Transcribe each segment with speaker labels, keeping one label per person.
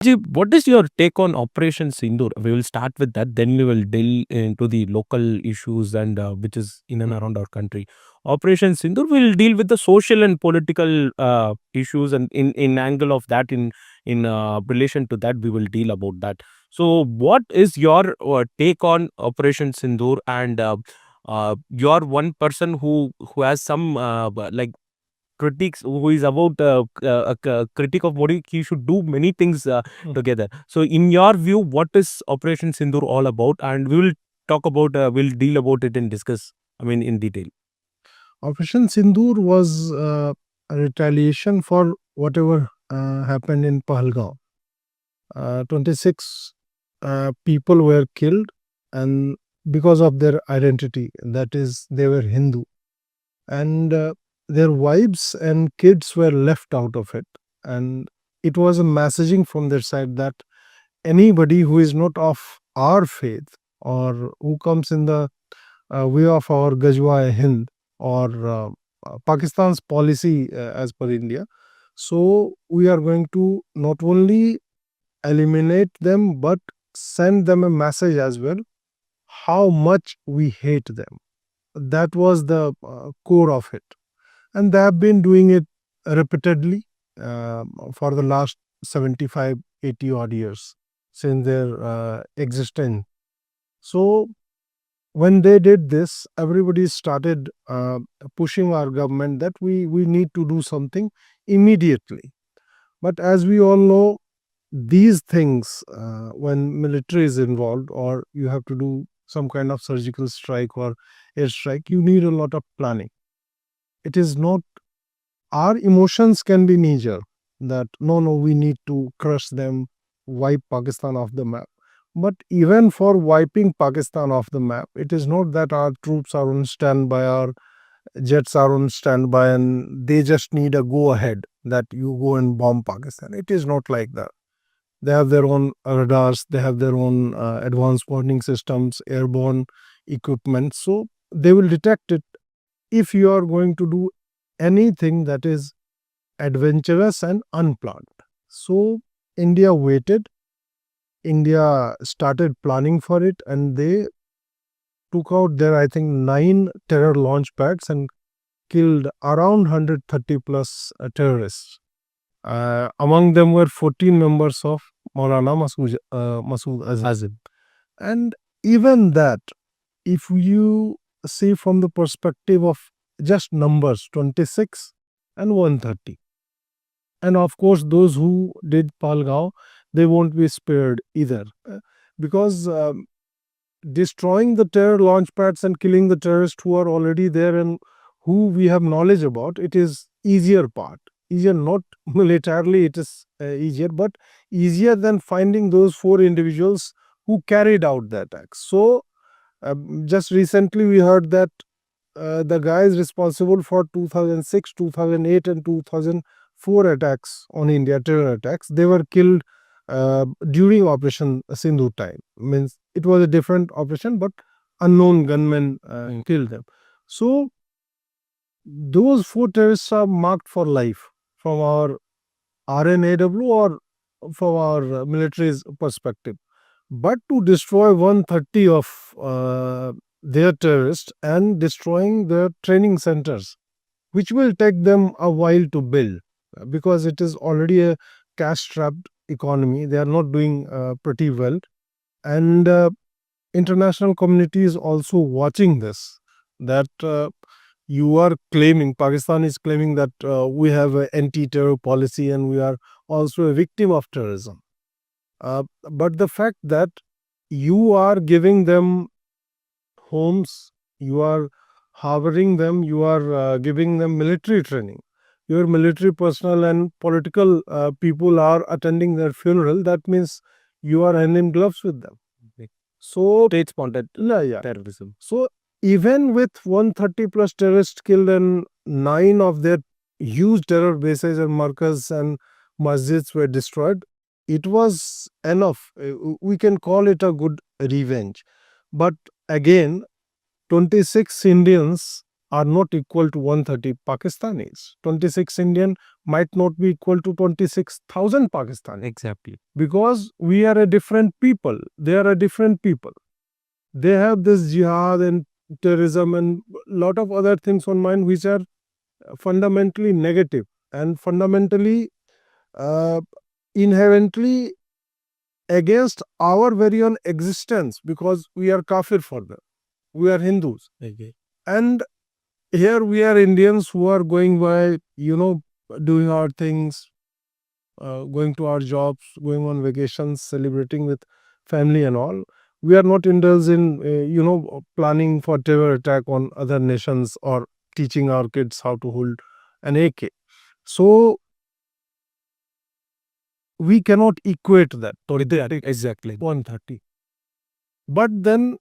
Speaker 1: What is your take on Operation Sindoor? We will start with that, then we will delve into the local issues and which is in and around our country. Operation Sindoor will deal with the social and political issues, and in angle of that, in relation to that, we will deal about that. So, what is your take on Operation Sindoor, and you're one person who has some like critics, who is about a critic of what he should do many things together. So in your view, what is Operation Sindoor all about? And we will talk about, we'll deal about it and discuss, I mean, in detail.
Speaker 2: Operation Sindoor was a retaliation for whatever happened in Pahalgaon. 26 people were killed, and because of their identity, that is, they were Hindu, and their wives and kids were left out of it. And it was a messaging from their side that anybody who is not of our faith, or who comes in the way of our Gajwa Hind, or Pakistan's policy as per India. So we are going to not only eliminate them but send them a message as well how much we hate them. That was the core of it. And they have been doing it repeatedly for the last 75, 80 odd years since their existence. So when they did this, everybody started pushing our government that we need to do something immediately. But as we all know, these things, when military is involved, or you have to do some kind of surgical strike or airstrike, you need a lot of planning. It is not, our emotions can be knee-jerk that no, we need to crush them, wipe Pakistan off the map. But even for wiping Pakistan off the map, it is not that our troops are on standby, our jets are on standby, and they just need a go ahead that you go and bomb Pakistan. It is not like that. They have their own radars, they have their own advanced warning systems, airborne equipment. So they will detect it if you are going to do anything that is adventurous and unplanned. So India waited. India started planning for it, and they took out their, I think, 9 terror launch pads and killed around 130 plus terrorists. Among them were 14 members of Maulana Masood Azim. And even that, if you see from the perspective of just numbers, 26 and 130. And of course, those who did Palgao, they won't be spared either. Because destroying the terror launch pads and killing the terrorists who are already there and who we have knowledge about, it is easier part. Easier, not militarily, it is easier, but easier than finding those 4 individuals who carried out the attack. So just recently we heard that the guys responsible for 2006, 2008 and 2004 attacks on India, terror attacks, they were killed during Operation Sindhu time. Means it was a different operation, but unknown gunmen killed them. So those 4 terrorists are marked for life from our RNAW or from our military's perspective. But to destroy 130 of their terrorists and destroying their training centers, which will take them a while to build, because it is already a cash-strapped economy. They are not doing pretty well. And international community is also watching this, that you are claiming, Pakistan is claiming that we have an anti-terror policy and we are also a victim of terrorism. But the fact that you are giving them homes, you are harboring them, you are giving them military training, your military personnel and political people are attending their funeral, that means you are hand in gloves with them. So
Speaker 1: State-sponsored
Speaker 2: yeah.
Speaker 1: terrorism.
Speaker 2: So even with 130 plus terrorists killed and 9 of their huge terror bases and markers and masjids were destroyed, it was enough. We can call it a good revenge. But again, 26 Indians are not equal to 130 Pakistanis. 26 Indian might not be equal to 26,000 Pakistanis.
Speaker 1: Exactly.
Speaker 2: Because we are a different people. They are a different people. They have this jihad and terrorism and lot of other things on mind which are fundamentally negative and fundamentally uh, inherently against our very own existence, because we are kafir for them. We are Hindus.
Speaker 1: Okay.
Speaker 2: And here we are Indians who are going by, doing our things, going to our jobs, going on vacations, celebrating with family and all. We are not indulged in, planning for terror attack on other nations or teaching our kids how to hold an AK. So we cannot equate that with that
Speaker 1: Exactly.
Speaker 2: 130. But then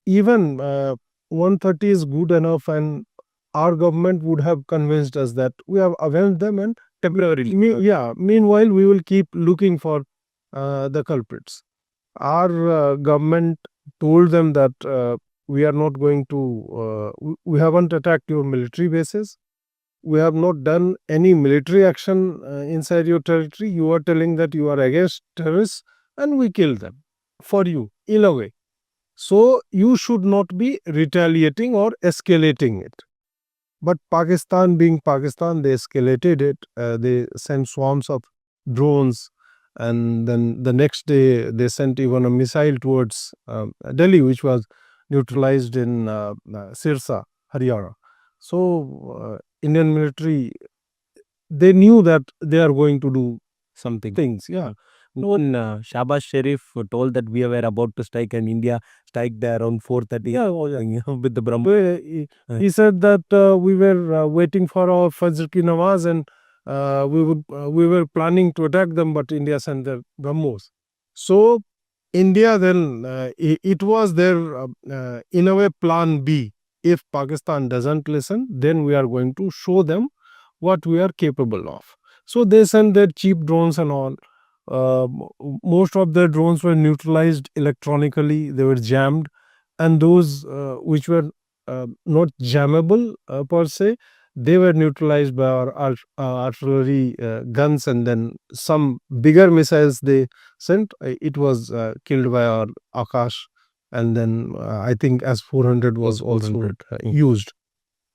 Speaker 2: even 130 is good enough, and our government would have convinced us that we have avenged them, and
Speaker 1: Temporarily.
Speaker 2: meanwhile we will keep looking for the culprits. Our government told them that we are not going to, we haven't attacked your military bases. We have not done any military action inside your territory. You are telling that you are against terrorists, and we kill them for you, in a way. So you should not be retaliating or escalating it. But Pakistan, being Pakistan, they escalated it. They sent swarms of drones, and then the next day they sent even a missile towards Delhi, which was neutralized in Sirsa, Haryana. So Indian military, they knew that they are going to do
Speaker 1: Something.
Speaker 2: things. Yeah.
Speaker 1: When Shahbaz Sharif told that we were about to strike and India strike there around 4:30 with the BrahMos.
Speaker 2: He said that we were waiting for our Fajr ki Nawaz, and we were planning to attack them, but India sent their BrahMos. So India then, it was their, in a way, plan B. If Pakistan doesn't listen, then we are going to show them what we are capable of. So they sent their cheap drones and all. Most of their drones were neutralized electronically, they were jammed, and those which were not jammable per se, they were neutralized by our artillery guns, and then some bigger missiles they sent. It was killed by our Akash, and then I think S-400 was also
Speaker 1: 400.
Speaker 2: used.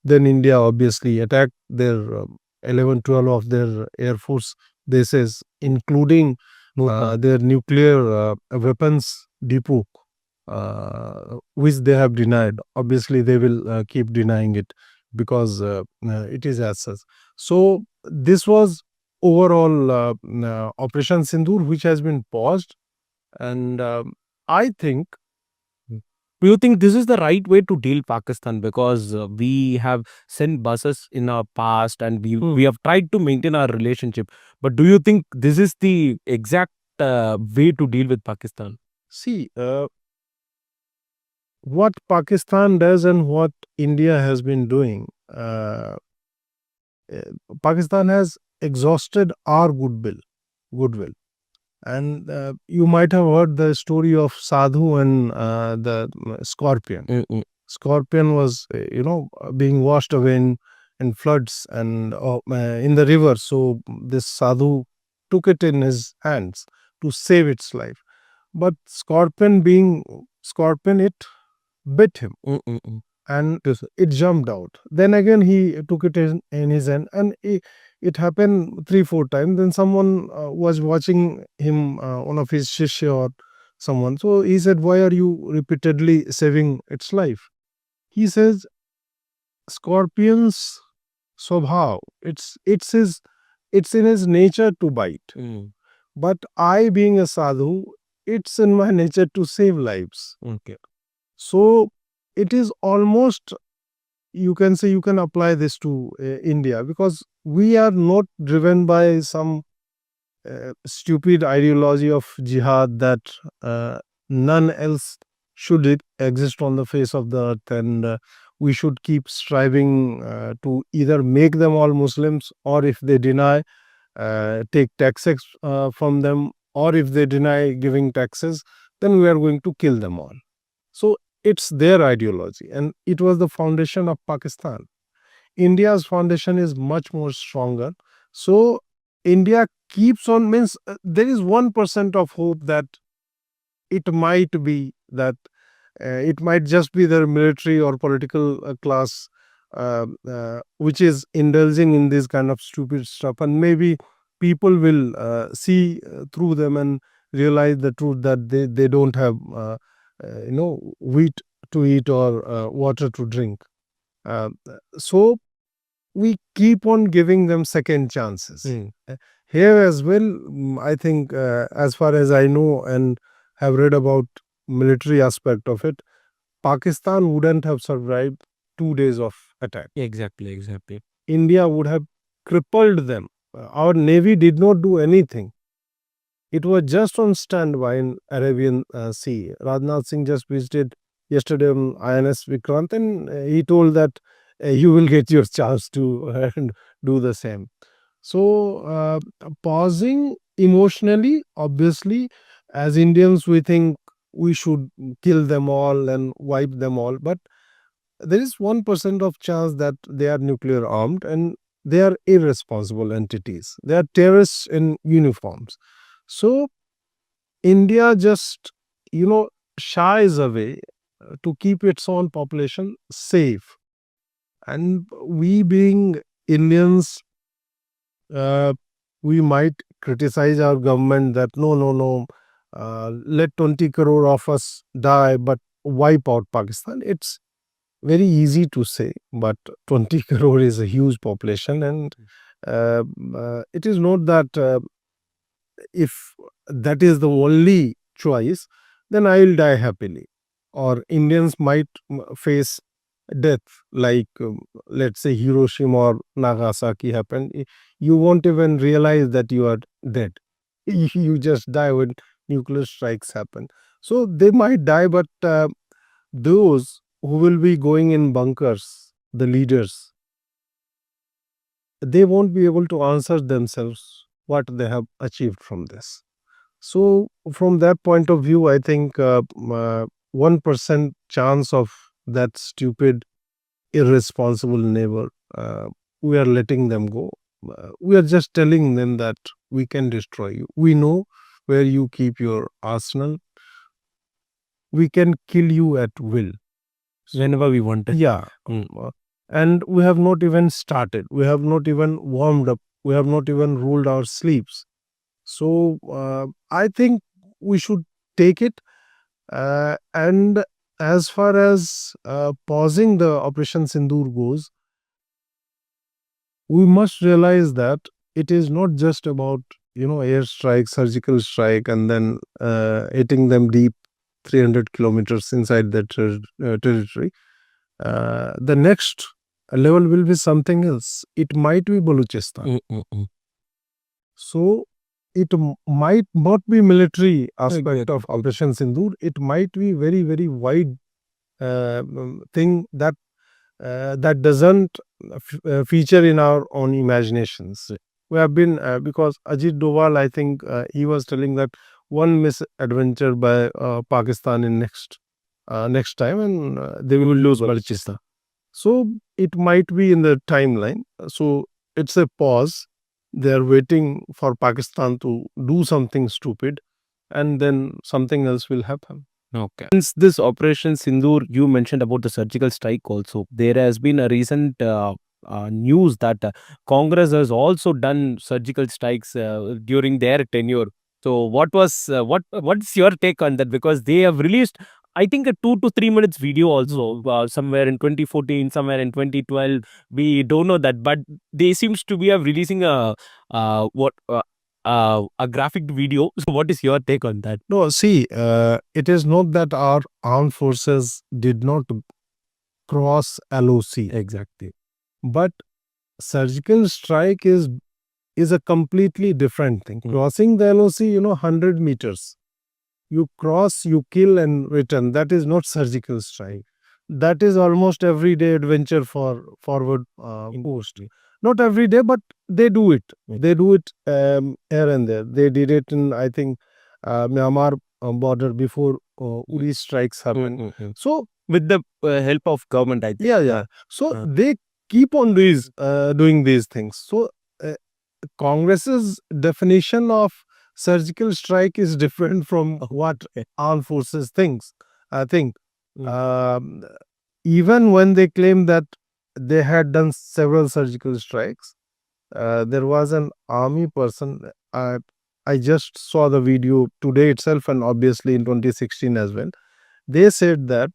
Speaker 2: Then India obviously attacked their 11, 12 of their air force bases, including their nuclear weapons depot, which they have denied. Obviously, they will keep denying it because it is as such. So this was overall Operation Sindoor, which has been paused, and I think.
Speaker 1: Do you think this is the right way to deal Pakistan? Because we have sent buses in our past and we have tried to maintain our relationship. But do you think this is the exact way to deal with Pakistan?
Speaker 2: See, what Pakistan does and what India has been doing, Pakistan has exhausted our goodwill. And you might have heard the story of Sadhu and the scorpion. Scorpion was, being washed away in floods and in the river. So this Sadhu took it in his hands to save its life. But scorpion, being scorpion, it bit him, and it jumped out. Then again he took it in his hand, and it happened 3-4 times. Then someone was watching him, one of his shishya or someone. So he said, "Why are you repeatedly saving its life?" He says, "Scorpion's swabhav, it's in his nature to bite. But I, being a sadhu, it's in my nature to save lives."
Speaker 1: Okay.
Speaker 2: So it is almost, you can say, you can apply this to India, because we are not driven by some stupid ideology of jihad that none else should exist on the face of the earth, and we should keep striving to either make them all Muslims, or if they deny, take taxes from them, or if they deny giving taxes, then we are going to kill them all. So it's their ideology, and it was the foundation of Pakistan. India's foundation is much more stronger. So India keeps on, means there is 1% of hope that it might be that it might just be their military or political class which is indulging in this kind of stupid stuff, and maybe people will see through them and realize the truth that they don't have wheat to eat or water to drink. uh, so we keep on giving them second chances. Here as well, I think, as far as I know and have read about military aspect of it, Pakistan wouldn't have survived 2 days of attack.
Speaker 1: Exactly.
Speaker 2: India would have crippled them. Our navy did not do anything. It was just on standby in Arabian Sea. Rajnath Singh just visited yesterday on INS Vikrant, and he told that you will get your chance to do the same. So, pausing emotionally, obviously, as Indians, we think we should kill them all and wipe them all. But there is 1% of chance that they are nuclear armed and they are irresponsible entities. They are terrorists in uniforms. So, India just, shies away to keep its own population safe. And we being Indians, uh, we might criticize our government that no, let 20 crore of us die, but wipe out Pakistan. It's very easy to say, but 20 crore is a huge population, and it is not that if that is the only choice, then I will die happily. Or Indians might face death like, let's say, Hiroshima or Nagasaki happened. You won't even realize that you are dead. You just die when nuclear strikes happen. So they might die, but those who will be going in bunkers, the leaders, they won't be able to answer themselves what they have achieved from this. So from that point of view, I think 1% chance of that stupid, irresponsible neighbor, we are letting them go. We are just telling them that we can destroy you. We know where you keep your arsenal. We can kill you at will.
Speaker 1: Whenever we want it.
Speaker 2: Yeah. And we have not even started. We have not even warmed up. We have not even rolled our sleeves. So I think we should take it. And as far as pausing the Operation Sindoor goes, we must realize that it is not just about air strike, surgical strike, and then hitting them deep 300 kilometers inside that territory. The next level will be something else. It might be Balochistan. So it might not be military aspect of Operation Sindoor. It might be very, very wide thing that that doesn't feature in our own imaginations. We have been, because Ajit Doval, I think he was telling that one misadventure by Pakistan in next time, and they will lose Balochistan. So it might be in the timeline. So it's a pause. They are waiting for Pakistan to do something stupid, and then something else will happen.
Speaker 1: Okay. Since this Operation Sindoor, you mentioned about the surgical strike also. There has been a recent news that Congress has also done surgical strikes during their tenure. So what's your take on that? Because they have released, I think, a 2 to 3 minutes video also somewhere in 2014, somewhere in 2012. We don't know that, but they seems to be releasing a graphic video. So what is your take on that?
Speaker 2: No, see, it is not that our armed forces did not cross LOC.
Speaker 1: Exactly.
Speaker 2: But surgical strike is a completely different thing. Crossing the LOC, 100 meters. You cross, you kill and return. That is not surgical strike. That is almost everyday adventure for forward post. Not every day, but they do it. They do it here and there. They did it in, I think, Myanmar border before Uri strikes happened. So
Speaker 1: with the help of government, I think.
Speaker 2: Yeah. So they keep on doing these things. So uh, Congress's definition of surgical strike is different from what armed forces thinks. I think um, even when they claim that they had done several surgical strikes, there was an army person. I just saw the video today itself, and obviously in 2016 as well. They said that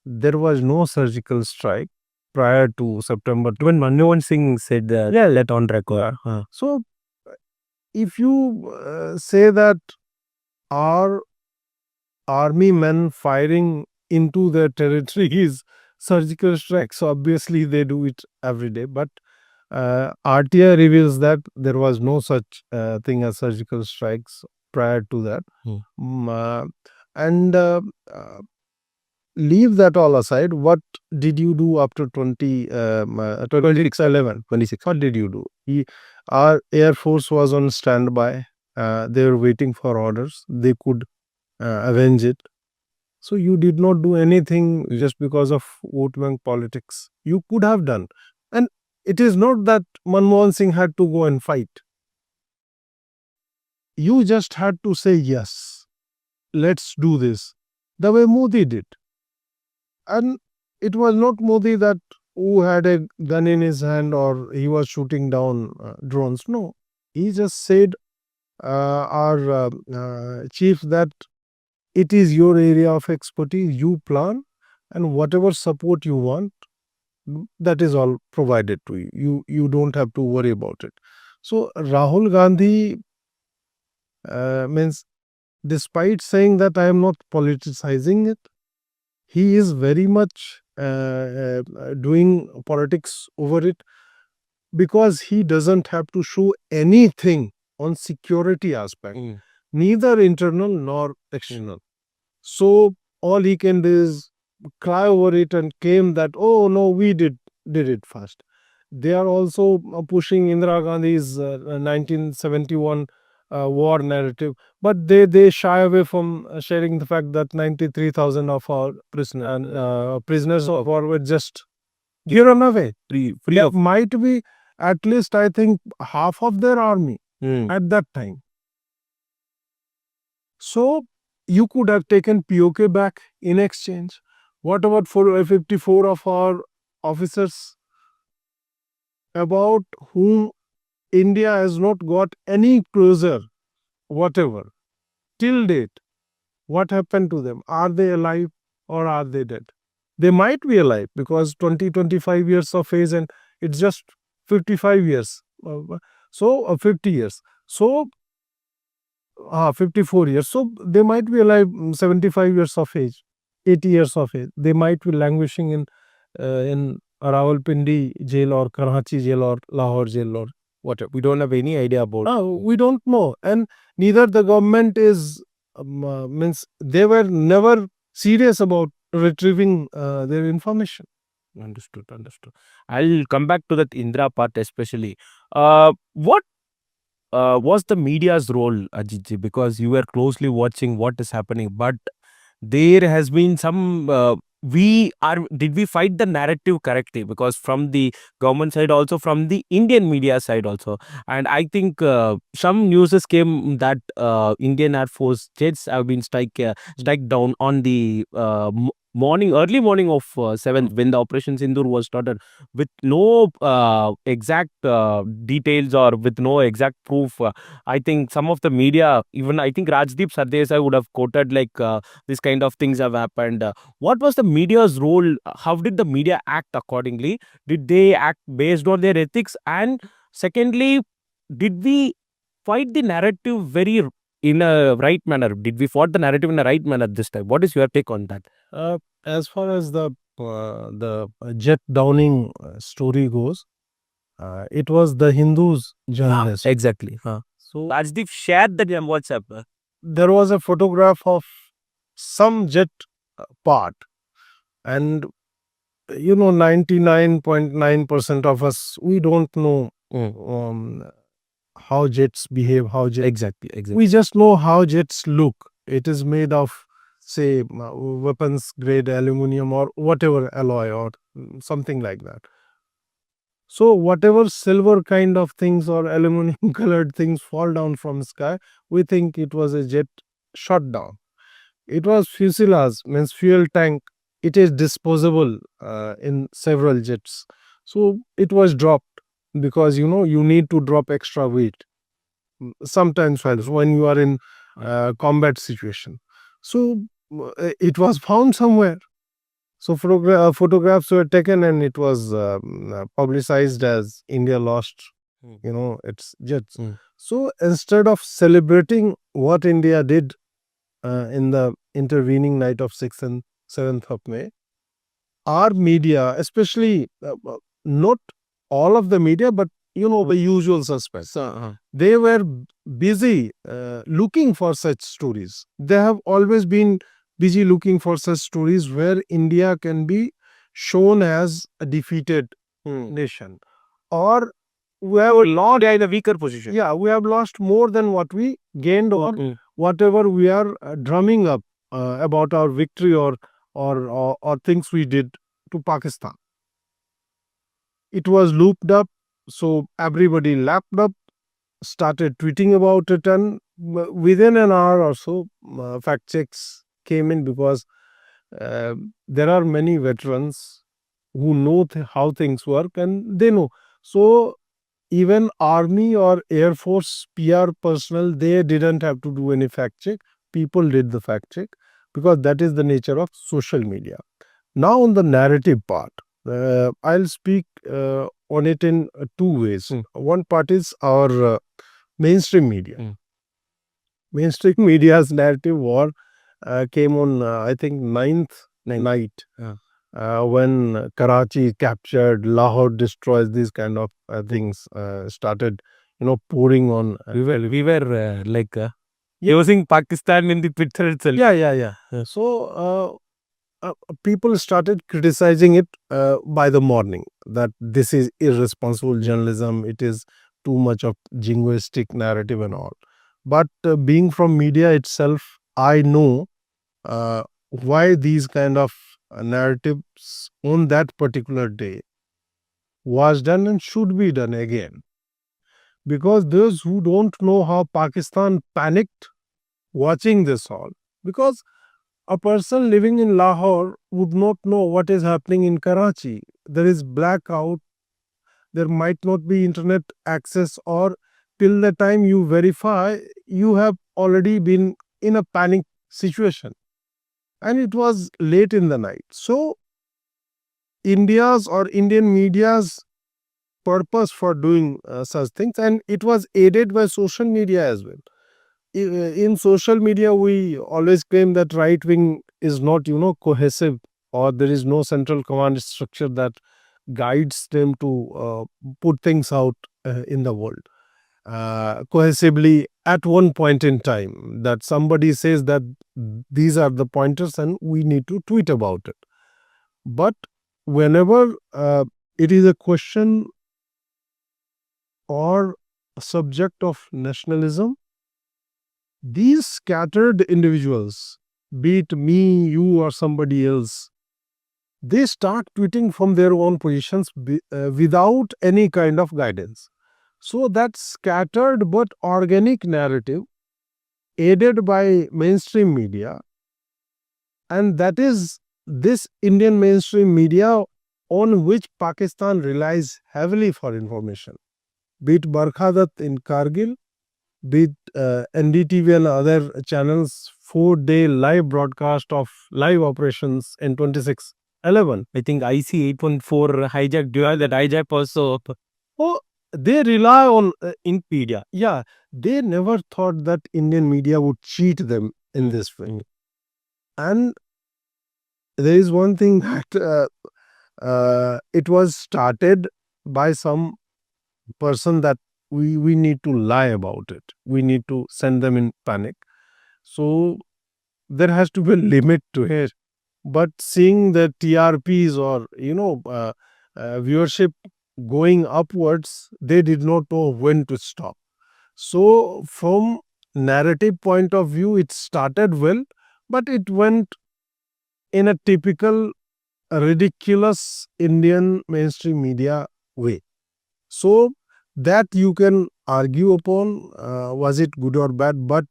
Speaker 2: there was no surgical strike prior to September.
Speaker 1: When Manmohan Singh said that,
Speaker 2: Yeah.
Speaker 1: let on record.
Speaker 2: So, if you say that our army men firing into their territory is surgical strikes, so obviously they do it every day. But RTI reveals that there was no such thing as surgical strikes prior to that. And leave that all aside. What did you do after 26/11? 26. What did you do? Our Air Force was on standby. They were waiting for orders. They could avenge it. So you did not do anything just because of vote bank politics. You could have done. And it is not that Manmohan Singh had to go and fight. You just had to say, yes, let's do this, the way Modi did. And it was not Modi that who had a gun in his hand or he was shooting down drones. No, he just said, our chief, that it is your area of expertise. You plan, and whatever support you want, that is all provided to you. You don't have to worry about it. So Rahul Gandhi means, despite saying that I am not politicizing it, he is very much doing politics over it, because he doesn't have to show anything on security aspect, neither internal nor external. So all he can do is cry over it and claim that, oh no, we did it first. They are also pushing Indira Gandhi's 1971 war narrative, but they shy away from sharing the fact that 93,000 of our prisoners of war were just given away.
Speaker 1: Free
Speaker 2: That
Speaker 1: of.
Speaker 2: might be at least, I think, half of their army at that time. So you could have taken POK back in exchange. What about 54 of our officers, about whom India has not got any cruiser, whatever, till date? What happened to them? Are they alive or are they dead? They might be alive, because 25 years of age, and it's just 55 years. So 50 years. So 54 years. So they might be alive, 75 years of age, 80 years of age. They might be languishing in Rawalpindi jail or Karachi jail or Lahore jail or whatever.
Speaker 1: We don't have any idea about.
Speaker 2: We don't know. And neither the government is, means they were never serious about retrieving their information.
Speaker 1: Understood. I'll come back to that Indra part especially. What was the media's role, Ajitji? Because you were closely watching what is happening, but there has been some. Did we fight the narrative correctly? Because from the government side, also from the Indian media side, also, and I think some news came that Indian Air Force jets have been strike down on the early morning of 7th, when the Operation Syndoor was started, with no exact details or with no exact proof. I think some of the media, even I think Rajdeep Sardesai would have quoted like this kind of things have happened. What was the media's role? How did the media act accordingly? Did they act based on their ethics? And secondly, did we fight the narrative in a right manner? Did we fought the narrative in a right manner this time? What is your take on that?
Speaker 2: As far as the jet downing story goes, it was the Hindus journalist.
Speaker 1: Exactly. So Rajdeep shared that on WhatsApp.
Speaker 2: There was a photograph of some jet part, and 99.9% of us, we don't know how jets behave,
Speaker 1: Exactly.
Speaker 2: we just know how jets look. It is made of say weapons grade aluminum or whatever alloy or something like that. So whatever silver kind of things or aluminum colored things fall down from sky, we think it was a jet shot down. It was fuselage, means fuel tank. It is disposable in several jets. So it was dropped because you need to drop extra weight sometimes when you are in combat situation. So it was found somewhere. So photographs were taken and it was publicized as India lost, its jets. So instead of celebrating what India did in the intervening night of 6th and 7th of May, our media, especially not all of the media, but the usual suspects, they were busy looking for such stories. They have always been busy looking for such stories where India can be shown as a defeated nation, or we have lost in a weaker position. Yeah, we have lost more than what we gained, or whatever we are drumming up about our victory or things we did to Pakistan. It was looped up, so everybody lapped up, started tweeting about it, and within an hour or so, fact checks came in because there are many veterans who know how things work and they know. So even army or air force PR personnel, they didn't have to do any fact check. People did the fact check because that is the nature of social media. Now on the narrative part, I'll speak on it in two ways. One part is our mainstream media. Mainstream media's narrative war came on, I think, 9th night when Karachi captured, Lahore destroys, these kind of things started, pouring on.
Speaker 1: We were using Pakistan in the Twitter itself.
Speaker 2: Yeah. So people started criticizing it by the morning, that this is irresponsible journalism, it is too much of jingoistic narrative and all. But being from media itself, I know why these kind of narratives on that particular day was done and should be done again. Because those who don't know how Pakistan panicked watching this all, because a person living in Lahore would not know what is happening in Karachi. There is blackout, there might not be internet access, or till the time you verify, you have already been in a panic situation. And it was late in the night. So India's or Indian media's purpose for doing such things, and it was aided by social media as well. In social media, we always claim that right wing is not, cohesive, or there is no central command structure that guides them to put things out in the world cohesively at one point in time, that somebody says that these are the pointers and we need to tweet about it. But whenever it is a question or a subject of nationalism, these scattered individuals, be it me, you, or somebody else, they start tweeting from their own positions without any kind of guidance. So that scattered but organic narrative, aided by mainstream media, and that is this Indian mainstream media on which Pakistan relies heavily for information. Be it Barkhadat in Kargil, be it NDTV and other channels, 4-day live broadcast of live operations in 26/11.
Speaker 1: I think IC 814 hijack, that hijack also.
Speaker 2: Oh, they rely on in media. Yeah, they never thought that Indian media would cheat them in this way. And there is one thing that it was started by some person that we need to lie about it. We need to send them in panic. So there has to be a limit to it. But seeing the TRPs or viewership going upwards, they did not know when to stop. So from narrative point of view, it started well, but it went in a typical ridiculous Indian mainstream media way. So that you can argue upon, was it good or bad, but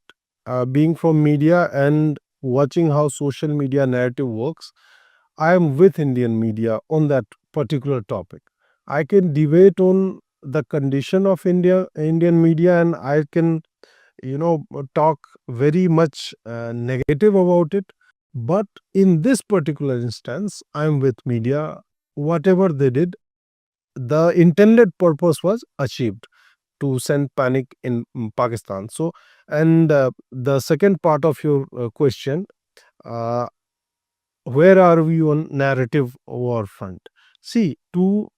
Speaker 2: being from media and watching how social media narrative works, I am with Indian media on that particular topic. I can debate on the condition of Indian media, and I can, talk very much negative about it. But in this particular instance, I am with media. Whatever they did, the intended purpose was achieved, to send panic in Pakistan. So, and the second part of your question, uh, where are we on narrative war front? See, to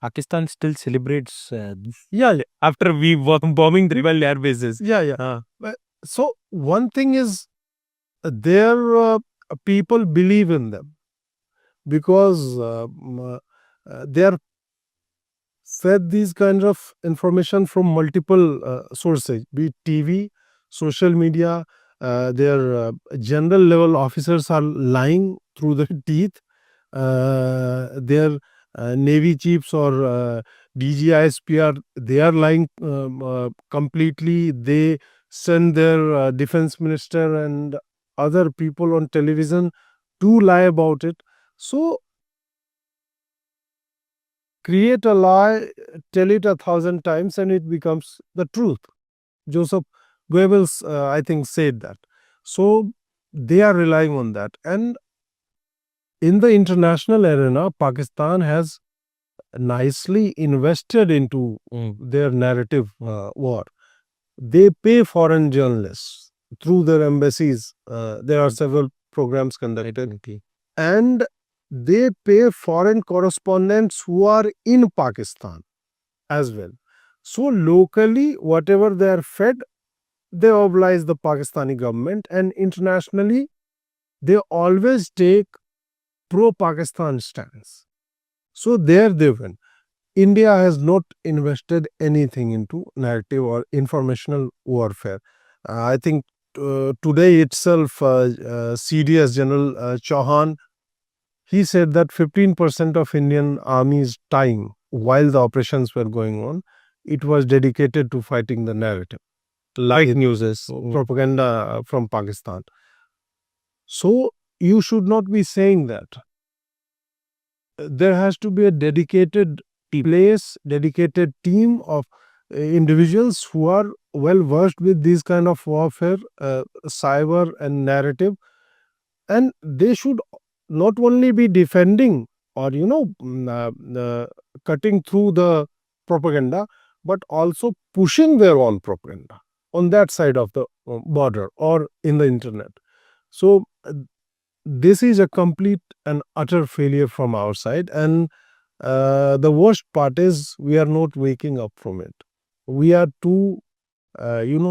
Speaker 1: Pakistan still celebrates
Speaker 2: yeah, yeah,
Speaker 1: after we bombing the rival air bases.
Speaker 2: yeah, yeah.
Speaker 1: Uh,
Speaker 2: So one thing is, their people believe in them because they are fed these kinds of information from multiple sources, be it TV, social media. Their general level officers are lying through the teeth. Their Navy chiefs or DGISP they are lying completely. They send their defense minister and other people on television to lie about it. So create a lie, tell it 1,000 times, and it becomes the truth. Joseph Goebbels, I think, said that. So they are relying on that. And in the international arena, Pakistan has nicely invested into their narrative war. They pay foreign journalists through their embassies. There are several programs conducted.
Speaker 1: definitely.
Speaker 2: And they pay foreign correspondents who are in Pakistan as well. So locally, whatever they are fed, they oblige the Pakistani government, and internationally, they always take pro-Pakistan stance. So there they win. India has not invested anything into narrative or informational warfare. I think today itself, CDS General Chauhan, he said that 15% of Indian Army's time while the operations were going on, it was dedicated to fighting the narrative. Like news is propaganda from Pakistan. So you should not be saying that. There has to be a dedicated place, dedicated team of individuals who are well versed with these kind of warfare, cyber and narrative, and they should not only be defending or cutting through the propaganda, but also pushing their own propaganda on that side of the border or in the internet. So this is a complete and utter failure from our side, and the worst part is we are not waking up from it. We are too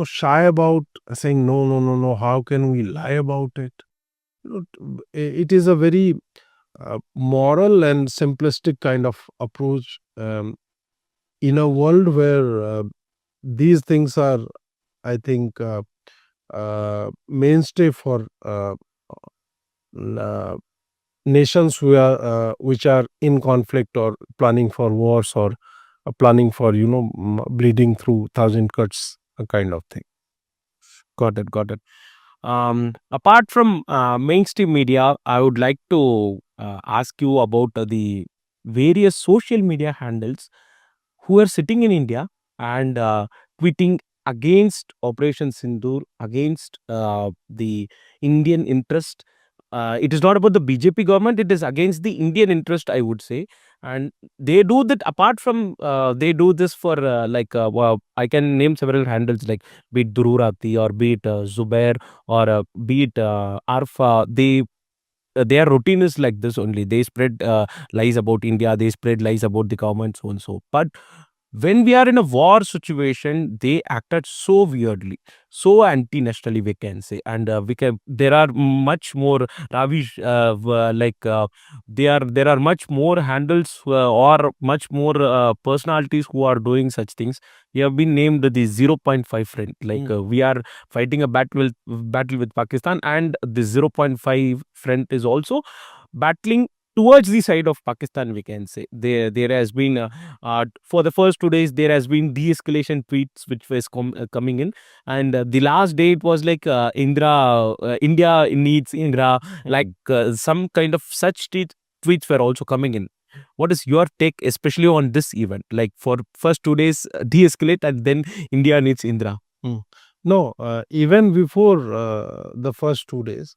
Speaker 2: shy about saying no, no, no, no, how can we lie about it? It is a very moral and simplistic kind of approach, in a world where these things are, I think, mainstay for uh, nations which are in conflict or planning for wars or planning for bleeding through thousand cuts, a kind of thing.
Speaker 1: Got it. Got it. Apart from mainstream media, I would like to ask you about the various social media handles who are sitting in India and tweeting against Operation Sindoor, against the Indian interest. It is not about the BJP government, it is against the Indian interest, I would say. And they do that apart from, they do this for well, I can name several handles like be it Dururati or be it Zubair or be it Arfa. Their routine is like this only. They spread lies about India, they spread lies about the government, so and so. But when we are in a war situation, they acted so weirdly, so anti-nationally, we can say. And we can there are much more Ravish, there are much more handles or much more personalities who are doing such things. We have been named the zero point 0.5 friend. Like we are fighting a battle with Pakistan, and the zero point 0.5 friend is also battling towards the side of Pakistan, we can say. There has been for the first 2 days there has been de-escalation tweets which was coming in, and the last day it was like India needs Indra, like some kind of such tweets were also coming in. What is your take, especially on this event? Like for first 2 days, de-escalate, and then India needs Indra.
Speaker 2: No, even before the first 2 days,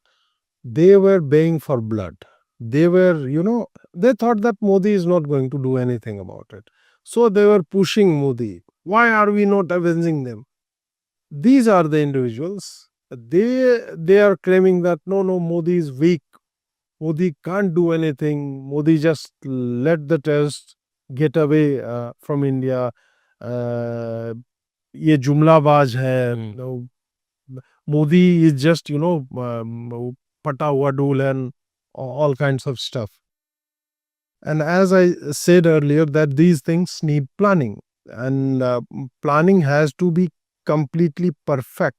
Speaker 2: they were baying for blood. They were, they thought that Modi is not going to do anything about it. So they were pushing Modi. Why are we not avenging them? These are the individuals. They are claiming that no, Modi is weak. Modi can't do anything. Modi just let the terrorists get away from India. ये जुमलाबाज है. Modi is just, pata hua dul and all kinds of stuff. And as I said earlier, that these things need planning, and planning has to be completely perfect.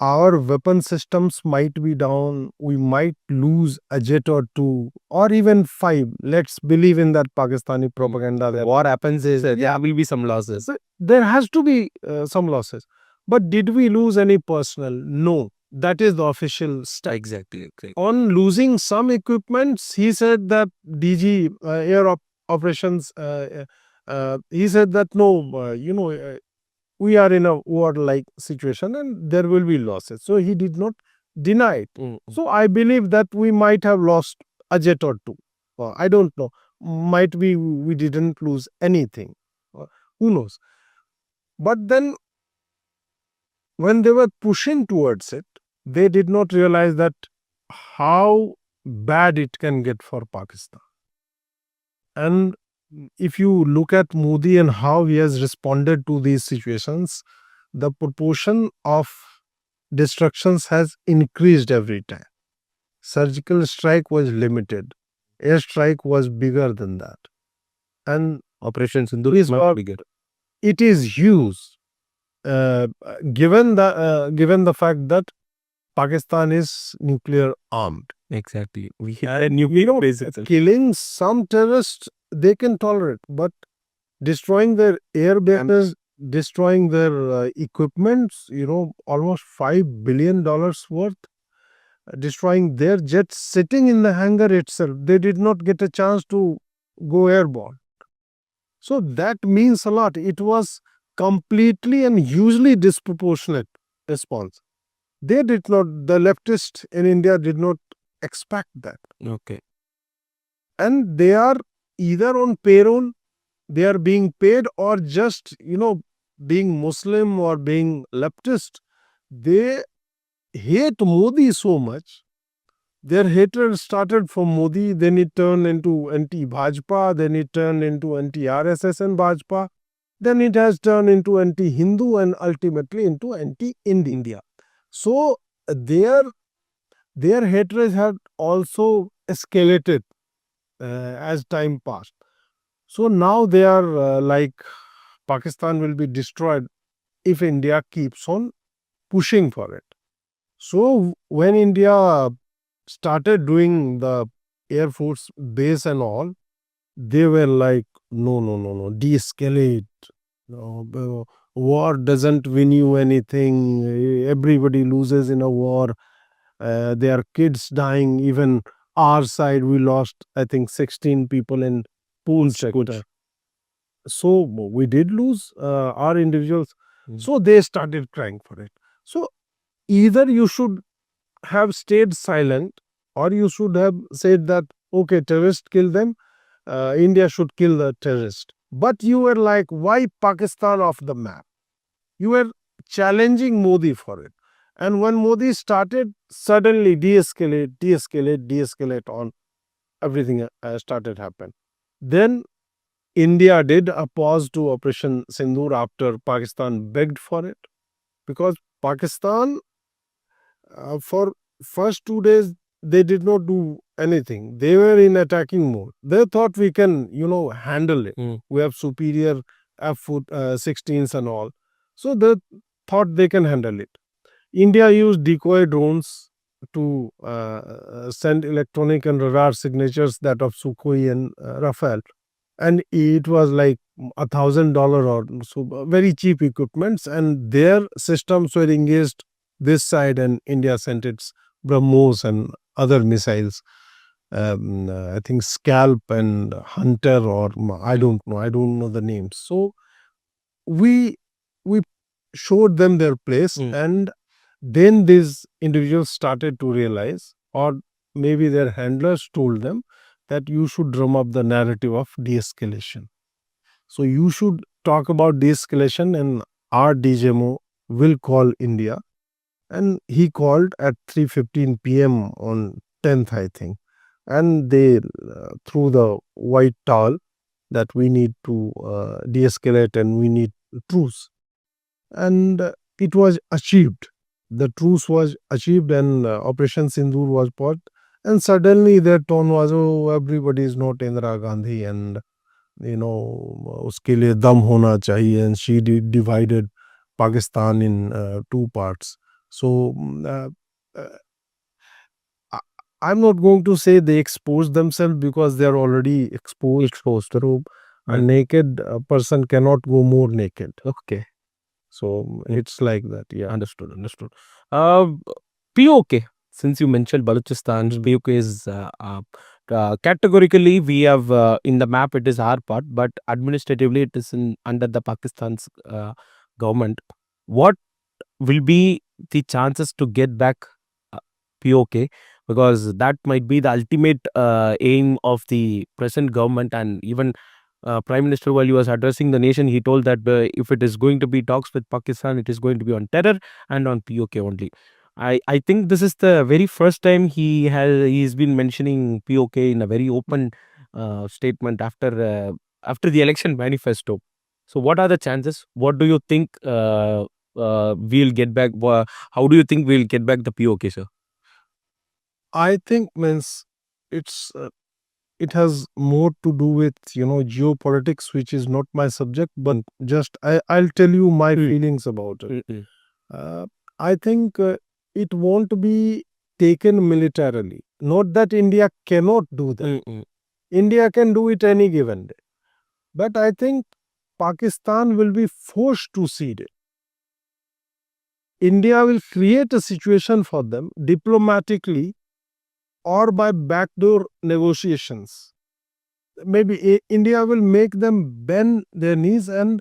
Speaker 2: Our weapon systems might be down. We might lose a jet or two, or even 5. Let's believe in that Pakistani propaganda. That
Speaker 1: What happens is there will be some losses.
Speaker 2: there has to be some losses. But did we lose any personnel? No. That is the official step.
Speaker 1: Exactly.
Speaker 2: On losing some equipments, he said that DG operations, he said that no, we are in a war-like situation and there will be losses. So he did not deny it. So I believe that we might have lost a jet or two. I don't know. Might be we didn't lose anything. Who knows? But then when they were pushing towards it, they did not realize that how bad it can get for Pakistan. And if you look at Modi and how he has responded to these situations, the proportion of destructions has increased every time. Surgical strike was limited. Airstrike was bigger than that. And
Speaker 1: Operation Sindoor is much bigger.
Speaker 2: It is huge. Given the fact that Pakistan is nuclear armed.
Speaker 1: Exactly. We had a nuclear base itself.
Speaker 2: Killing some terrorists, they can tolerate, but destroying their air bases, destroying their equipments, almost $5 billion worth, destroying their jets sitting in the hangar itself. They did not get a chance to go airborne. So that means a lot. It was completely and hugely disproportionate response. The leftists in India did not expect that.
Speaker 1: Okay.
Speaker 2: And they are either on payroll, they are being paid, or just, being Muslim or being leftist. They hate Modi so much. Their hatred started from Modi, then it turned into anti-Bhajpa, then it turned into anti-RSS and Bhajpa, then it has turned into anti-Hindu and ultimately into anti-India. So their hatred had also escalated as time passed. So now they are like Pakistan will be destroyed if India keeps on pushing for it. So when India started doing the Air Force base and all, they were like, no, de-escalate. No, war doesn't win you anything. Everybody loses in a war. There are kids dying. Even our side, we lost, I think, 16 people in Pool sector. So we did lose our individuals. So they started crying for it. So either you should have stayed silent, or you should have said that, okay, terrorists kill them, India should kill the terrorist. But you were like, why Pakistan off the map? You were challenging Modi for it. And when Modi started, suddenly de-escalate on, everything started happen. Then India did a pause to Operation Sindoor after Pakistan begged for it, because Pakistan, for first 2 days, they did not do anything. They were in attacking mode. They thought we can, handle it. We have superior F-16s and all. So they thought they can handle it. India used decoy drones to send electronic and radar signatures, that of Sukhoi and Rafale, and it was like $1,000 or so, very cheap equipments, and their systems were engaged this side, and India sent its BrahMos and other missiles. I think Scalp and Hunter, or I don't know the names. So we we showed them their place, and then these individuals started to realize, or maybe their handlers told them, that you should drum up the narrative of de-escalation. So you should talk about de-escalation, and our DGMO will call India. And he called at 3:15 p.m. on 10th, I think. And they threw the white towel that we need to de-escalate and we need truce. And it was achieved. The truce was achieved, and Operation Sindoor was paused. And suddenly their tone was, oh, everybody is not Indira Gandhi, and उसके लिए दम होना चाहिए, and she divided Pakistan in two parts. So uh, I- I'm not going to say they exposed themselves, because they are already exposed. So a naked person cannot go more naked.
Speaker 1: Okay.
Speaker 2: So it's like that. Yeah.
Speaker 1: Understood. POK, since you mentioned Balochistan, POK is categorically we have in the map it is our part, but administratively it is under the Pakistan's government. What will be the chances to get back uh, POK? Because that might be the ultimate aim of the present government, and even Prime Minister, while he was addressing the nation, he told that if it is going to be talks with Pakistan, it is going to be on terror and on POK only. I think this is the very first time he's been mentioning POK in a very open statement after the election manifesto. So, what are the chances? What do you think we'll get back? How do you think we'll get back the POK, sir?
Speaker 2: I think means it's it has more to do with geopolitics, which is not my subject, but just I'll tell you my feelings about it. Uh, I think it won't be taken militarily. Not that India cannot do that. India can do it any given day. But I think Pakistan will be forced to cede it. India will create a situation for them diplomatically or by backdoor negotiations. Maybe India will make them bend their knees, and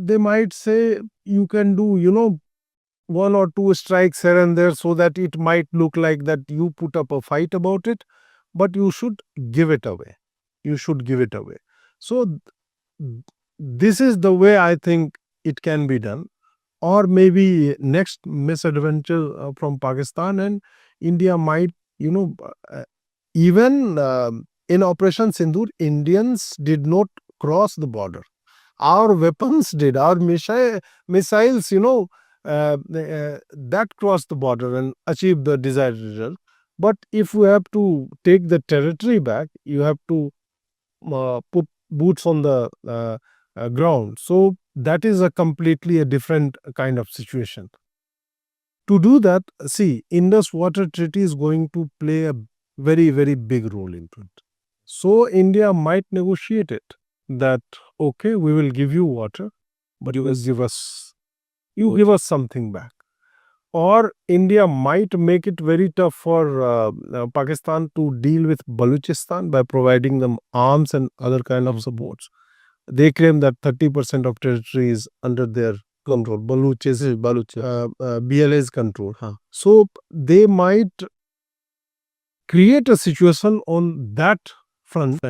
Speaker 2: they might say, you can do, one or two strikes here and there, so that it might look like that you put up a fight about it, but you should give it away. You should give it away. So this is the way I think it can be done. Or maybe next misadventure from Pakistan, and India might, even in Operation Sindoor, Indians did not cross the border. Our weapons did, our missiles, that crossed the border and achieved the desired result. But if we have to take the territory back, you have to put boots on the ground. So that is a completely a different kind of situation. To do that, see, Indus Water Treaty is going to play a very, very big role into it. So India might negotiate it, that okay, we will give you water, but you give us something back. Or India might make it very tough for Pakistan to deal with Balochistan by providing them arms and other kind of supports. They claim that 30% of territory is under their control. BLA's control. So they might create a situation on that front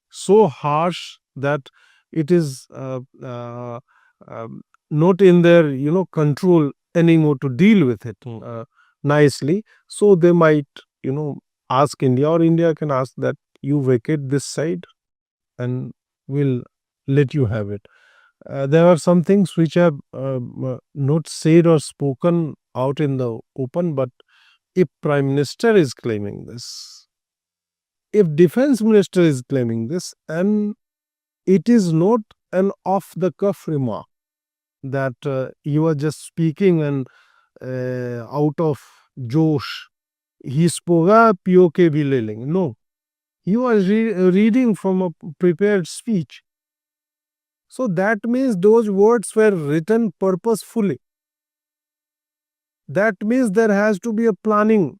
Speaker 2: so harsh that it is not in their control anymore to deal with it nicely. So they might ask India, or India can ask that you vacate this side and we'll let you have it. There are some things which are not said or spoken out in the open, but if Prime Minister is claiming this, if Defense Minister is claiming this, and it is not an off-the-cuff remark that you are just speaking and out of Josh, he spoke POK bhi le lenge. No, he was reading from a prepared speech. So that means those words were written purposefully. That means there has to be a planning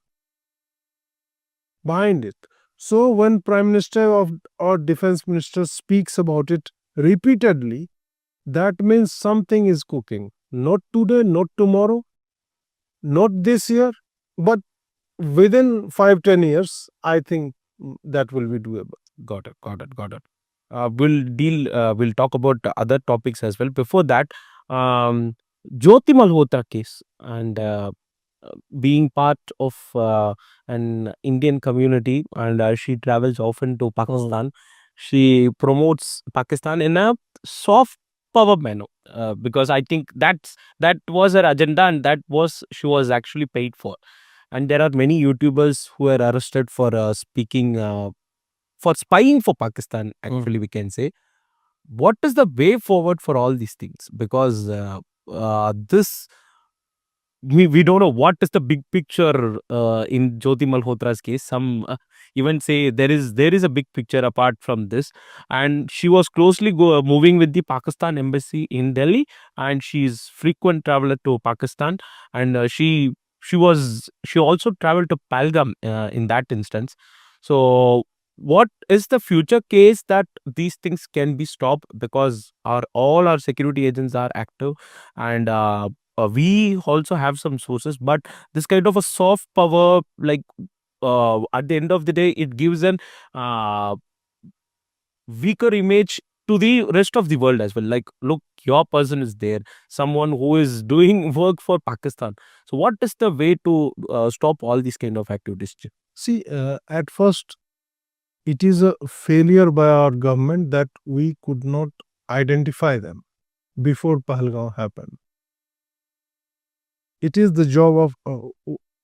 Speaker 2: behind it. So when Prime Minister or Defense Minister speaks about it repeatedly, that means something is cooking. Not today, not tomorrow, not this year, but within 5-10 years, I think that will be doable.
Speaker 1: Got it. We'll talk about other topics as well. Before that, Jyoti Malhotra case and being part of an Indian community, and she travels often to Pakistan. She promotes Pakistan in a soft power manner because I think that was her agenda, and she was actually paid for. And there are many YouTubers who are arrested for speaking. For spying for Pakistan, actually, we can say. What is the way forward for all these things? Because this we don't know what is the big picture in Jyoti Malhotra's case. Some even say there is a big picture apart from this, and she was closely moving with the Pakistan embassy in Delhi, and she's frequent traveler to Pakistan, and she also traveled to Pahalgam in that instance. So what is the future case that these things can be stopped, because all our security agents are active, and we also have some sources, but this kind of a soft power, like at the end of the day, it gives an weaker image to the rest of the world as well. Like, look, your person is there, someone who is doing work for Pakistan. So what is the way to stop all these kind of activities?
Speaker 2: See, at first, it is a failure by our government that we could not identify them before Pahalgam happened. It is the job of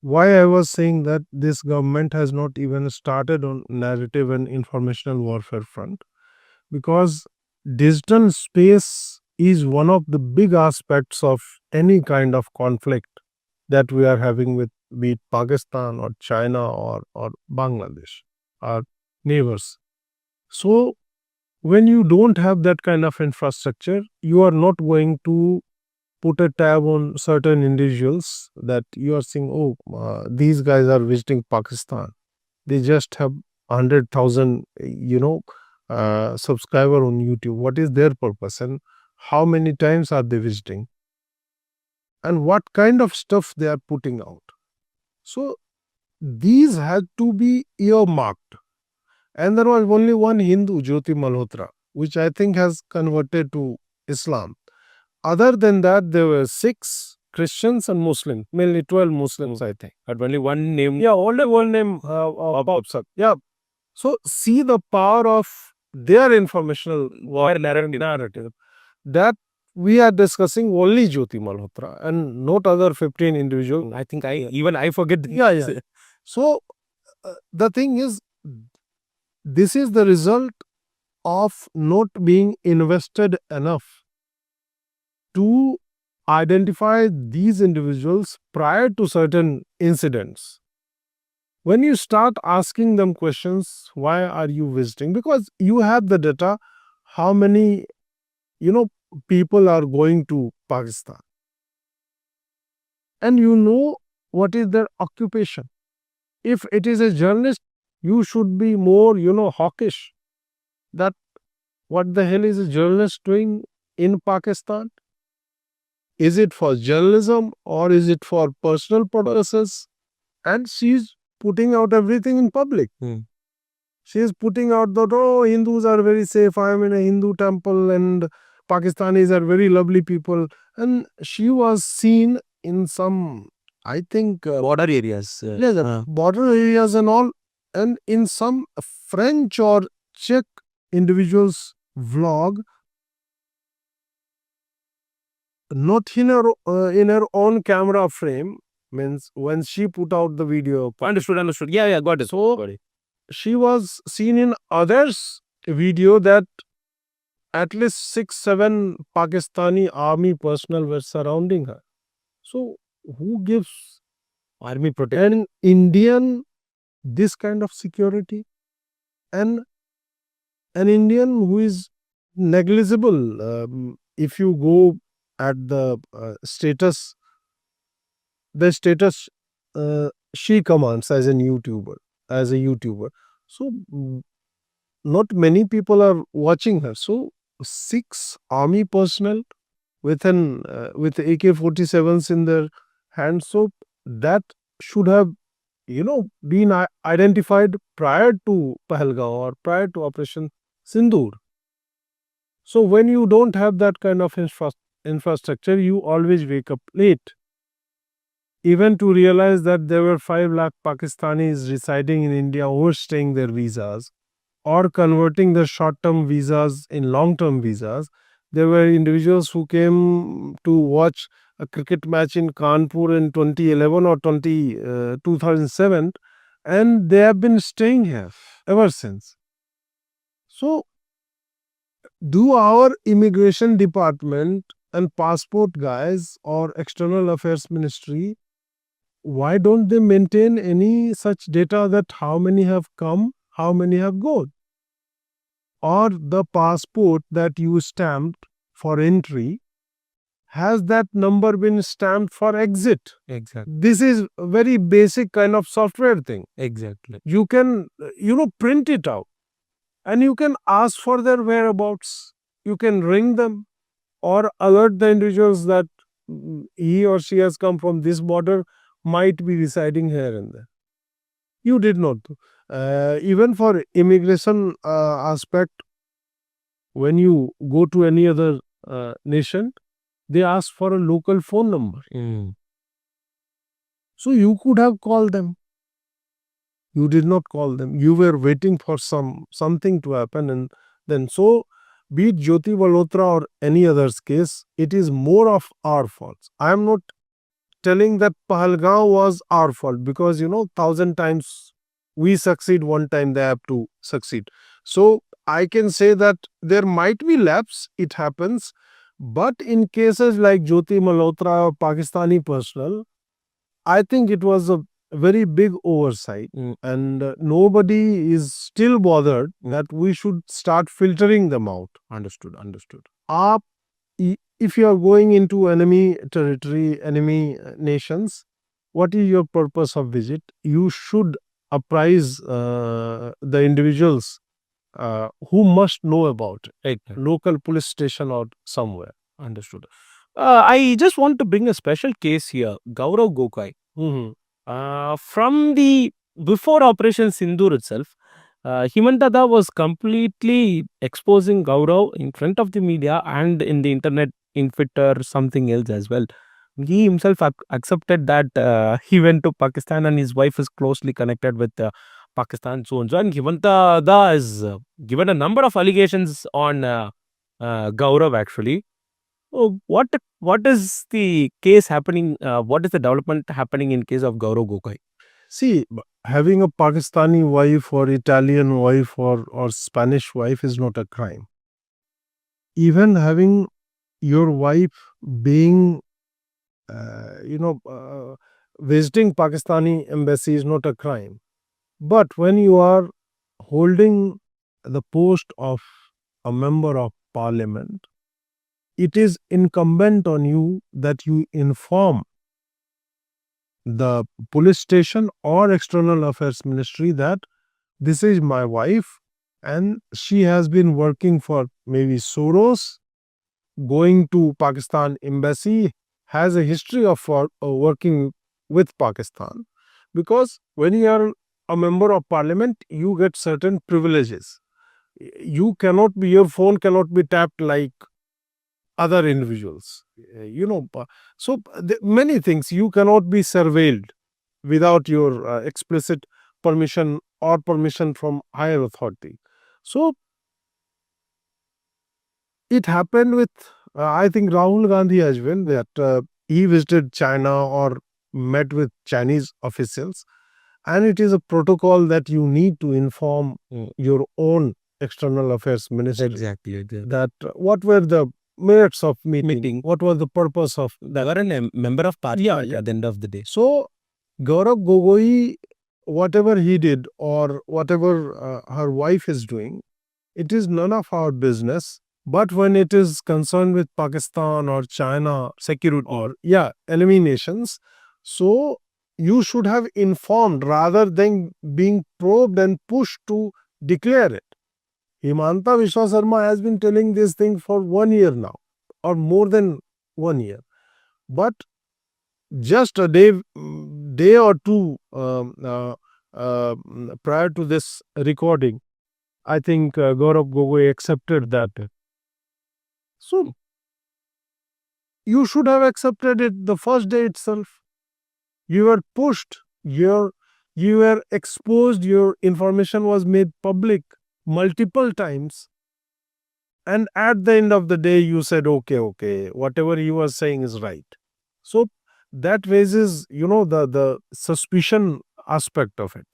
Speaker 2: why I was saying that this government has not even started on narrative and informational warfare front, because digital space is one of the big aspects of any kind of conflict that we are having with, be it Pakistan or China or Bangladesh, our neighbors. So when you don't have that kind of infrastructure, you are not going to put a tab on certain individuals that you are saying, oh, these guys are visiting Pakistan. They just have 100,000, subscriber on YouTube. What is their purpose, and how many times are they visiting, and what kind of stuff they are putting out? So these had to be earmarked. And there was only one Hindu, Jyoti Malhotra, which I think has converted to Islam. Other than that, there were 6 Christians and Muslims, mainly 12 Muslims, I think.
Speaker 1: But only one name.
Speaker 2: Yeah, only one name pops up. Yeah. So see the power of their informational narrative. That we are discussing only Jyoti Malhotra and not other 15 individuals.
Speaker 1: I think I forget.
Speaker 2: Yeah. So the thing is, this is the result of not being invested enough to identify these individuals prior to certain incidents. When you start asking them questions, why are you visiting? Because you have the data, how many, people are going to Pakistan. And you know what is their occupation. If it is a journalist, you should be more, hawkish. That what the hell is a journalist doing in Pakistan? Is it for journalism or is it for personal purposes? And she's putting out everything in public. She is putting out that, oh, Hindus are very safe. I am in a Hindu temple and Pakistanis are very lovely people. And she was seen in some, I think,
Speaker 1: border areas.
Speaker 2: Border areas and all. And in some French or Czech individuals' vlog, not in her own camera frame, means when she put out the video.
Speaker 1: Understood, understood. Yeah, yeah, got it.
Speaker 2: So
Speaker 1: Got it.
Speaker 2: she was seen in others' video that at least 6-7 Pakistani army personnel were surrounding her. So who gives
Speaker 1: Army protection.
Speaker 2: an Indian this kind of security? And an Indian who is negligible. If you go at the status she commands as as a YouTuber. So not many people are watching her. So 6 army personnel with AK-47s in their hands. So that should have been identified prior to Pahalgaon or prior to Operation Sindoor. So when you don't have that kind of infrastructure, you always wake up late. Even to realize that there were 5 lakh Pakistanis residing in India overstaying their visas or converting their short-term visas in long-term visas. There were individuals who came to watch a cricket match in Kanpur in 2011 or 2007, and they have been staying here ever since. So, do our immigration department and passport guys or external affairs ministry, why don't they maintain any such data that how many have come, how many have gone? Or the passport that you stamped for entry, has that number been stamped for exit?
Speaker 1: Exactly.
Speaker 2: This is a very basic kind of software thing.
Speaker 1: Exactly.
Speaker 2: You can, print it out and you can ask for their whereabouts. You can ring them or alert the individuals that he or she has come from this border, might be residing here and there. You did not do. Even for immigration aspect, when you go to any other nation, they ask for a local phone number. So you could have called them. You did not call them. You were waiting for something to happen, and then so be it Jyoti Malhotra or any other's case, it is more of our fault. I am not telling that Pahalgaon was our fault, because 1,000 times we succeed, one time they have to succeed. So I can say that there might be lapse, it happens, but in cases like Jyoti Malhotra or Pakistani personnel, I think it was a very big oversight, and nobody is still bothered that we should start filtering them out.
Speaker 1: Understood, understood.
Speaker 2: If you are going into enemy territory, enemy nations, what is your purpose of visit? You should apprise the individuals who must know about it, local police station or somewhere.
Speaker 1: Understood. I just want to bring a special case here. Gaurav Gokai. From the before Operation Sindoor itself, Himanta was completely exposing Gaurav in front of the media and in the internet, in Twitter, something else as well. He himself accepted that he went to Pakistan and his wife is closely connected with Pakistan. So and so. And Himanta has given a number of allegations on Gaurav actually. Oh, what is the case happening? What is the development happening in case of Gaurav Gokai?
Speaker 2: See, having a Pakistani wife or Italian wife or Spanish wife is not a crime. Even having your wife being, visiting Pakistani embassy is not a crime. But when you are holding the post of a member of parliament, it is incumbent on you that you inform the police station or external affairs ministry that this is my wife and she has been working for maybe Soros, going to Pakistan embassy, has a history of working with Pakistan. Because when you are a member of parliament, you get certain privileges. Your phone cannot be tapped like other individuals. So many things, you cannot be surveilled without your explicit permission or permission from higher authority. So It happened with, I think, Rahul Gandhi as well, that he visited China or met with Chinese officials. And it is a protocol that you need to inform your own external affairs minister.
Speaker 1: Exactly.
Speaker 2: That what were the merits of meeting,
Speaker 1: Meeting.
Speaker 2: what was the purpose of
Speaker 1: They
Speaker 2: that.
Speaker 1: were a member of parliament
Speaker 2: Yeah.
Speaker 1: at the end of the day.
Speaker 2: So Gaurav Gogoi, whatever he did or whatever her wife is doing, it is none of our business. But when it is concerned with Pakistan or China security or enemy nations, so you should have informed rather than being probed and pushed to declare it. Himanta Vishwa Sarma has been telling this thing for 1 year now, or more than 1 year. But just a day or two prior to this recording, I think Gaurav Gogoi accepted that. So you should have accepted it the first day itself. You were pushed, you were exposed, your information was made public multiple times. And at the end of the day, you said, okay, whatever he was saying is right. So that raises, the suspicion aspect of it.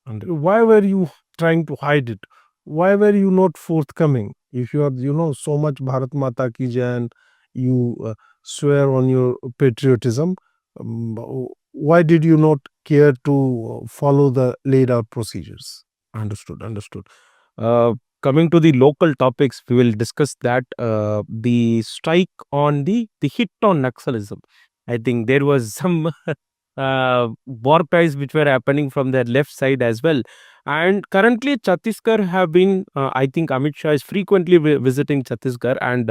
Speaker 2: And why were you trying to hide it? Why were you not forthcoming? If you are, so much Bharat Mata ki jai and you swear on your patriotism, why did you not care to follow the laid out procedures?
Speaker 1: Understood. Coming to the local topics, we will discuss that the strike on the hit on Naxalism. I think there was some war cries which were happening from their left side as well. And currently, Chhattisgarh have been, I think Amit Shah is frequently visiting Chhattisgarh and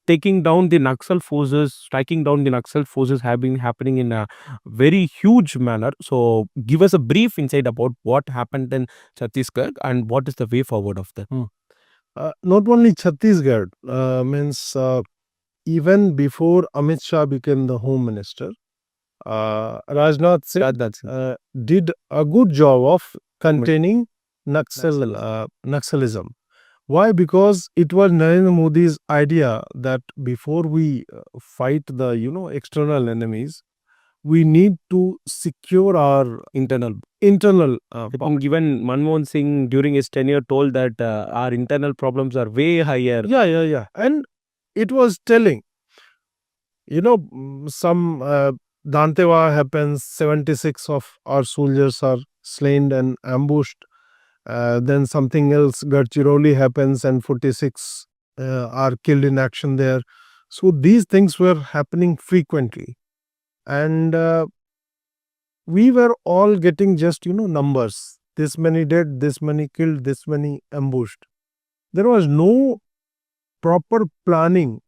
Speaker 1: taking down the Naxal forces, striking down the Naxal forces have been happening in a very huge manner. So, give us a brief insight about what happened in Chhattisgarh and what is the way forward of that.
Speaker 2: Not only Chhattisgarh, means even before Amit Shah became the Home Minister, Rajnath Singh did a good job of containing Naxalism. Why? Because it was Narendra Modi's idea that before we fight the external enemies, we need to secure our
Speaker 1: Internal.
Speaker 2: Given
Speaker 1: Manmohan Singh during his tenure told that our internal problems are way higher.
Speaker 2: Yeah. And it was telling, some Dantewa happens, 76 of our soldiers are slain and ambushed. Then something else, Gadchiroli happens and 46 are killed in action there. So these things were happening frequently. And we were all getting just, numbers. This many dead, this many killed, this many ambushed. There was no proper planning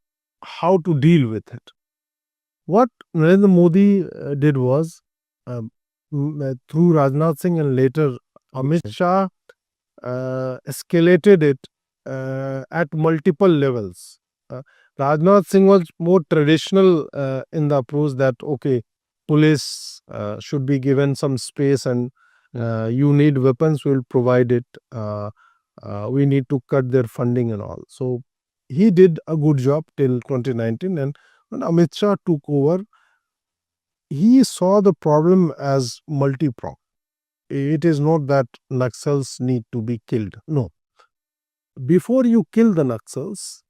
Speaker 2: how to deal with it. What Narendra Modi did was, through Rajnath Singh and later Amit Shah, escalated it at multiple levels. Rajnath Singh was more traditional in the approach that, okay, police should be given some space and you need weapons, we'll provide it. We need to cut their funding and all. So he did a good job till 2019, and when Amit Shah took over, he saw the problem as multi-pronged. It is not that Naxals need to be killed. No. Before you kill the Naxals,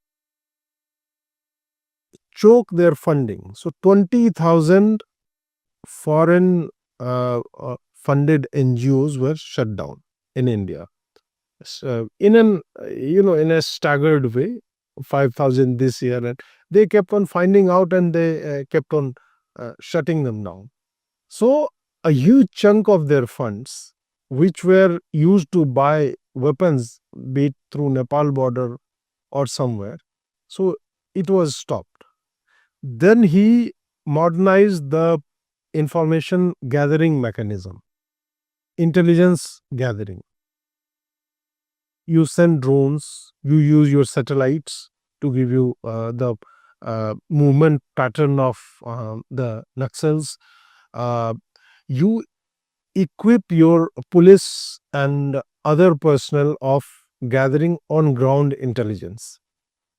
Speaker 2: choke their funding. So 20,000 foreign funded NGOs were shut down in India. So in a staggered way, 5,000 this year, and they kept on finding out and they kept on shutting them down. So a huge chunk of their funds, which were used to buy weapons, be it through Nepal border or somewhere, so it was stopped. Then he modernized the information gathering mechanism, intelligence gathering. You send drones, you use your satellites to give you the movement pattern of the Naxals. You equip your police and other personnel of gathering on ground intelligence.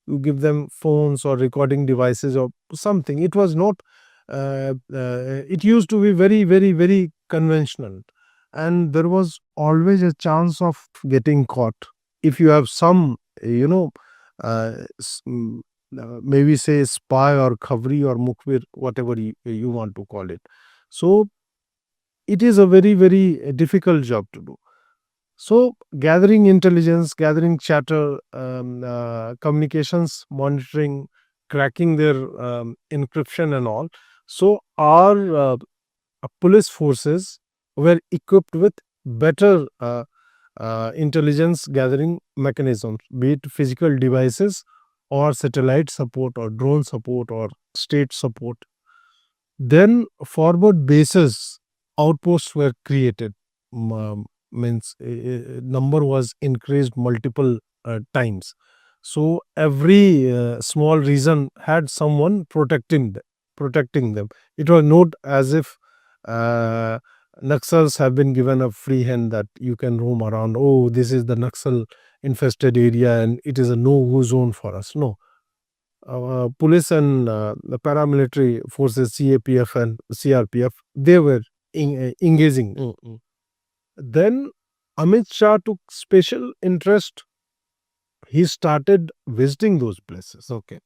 Speaker 2: you give them phones or recording devices or something. It was not, it used to be very, very, very conventional. And there was always a chance of getting caught. If you have some, maybe say spy or khavri or mukbir, whatever you want to call it. So it is a very, very difficult job to do. So gathering intelligence, gathering chatter, communications, monitoring, cracking their encryption and all. So our police forces were equipped with better intelligence gathering mechanisms, be it physical devices or satellite support or drone support or state support. Then forward bases, outposts were created. Means number was increased multiple times. So every small region had someone protecting them. It was not as if Naxals have been given a free hand that you can roam around. Oh, this is the Naxal infested area and it is a no-go zone for us. No, police and the paramilitary forces, CAPF and CRPF, they were engaging. Then Amit Shah took special interest. He started visiting those places. Okay.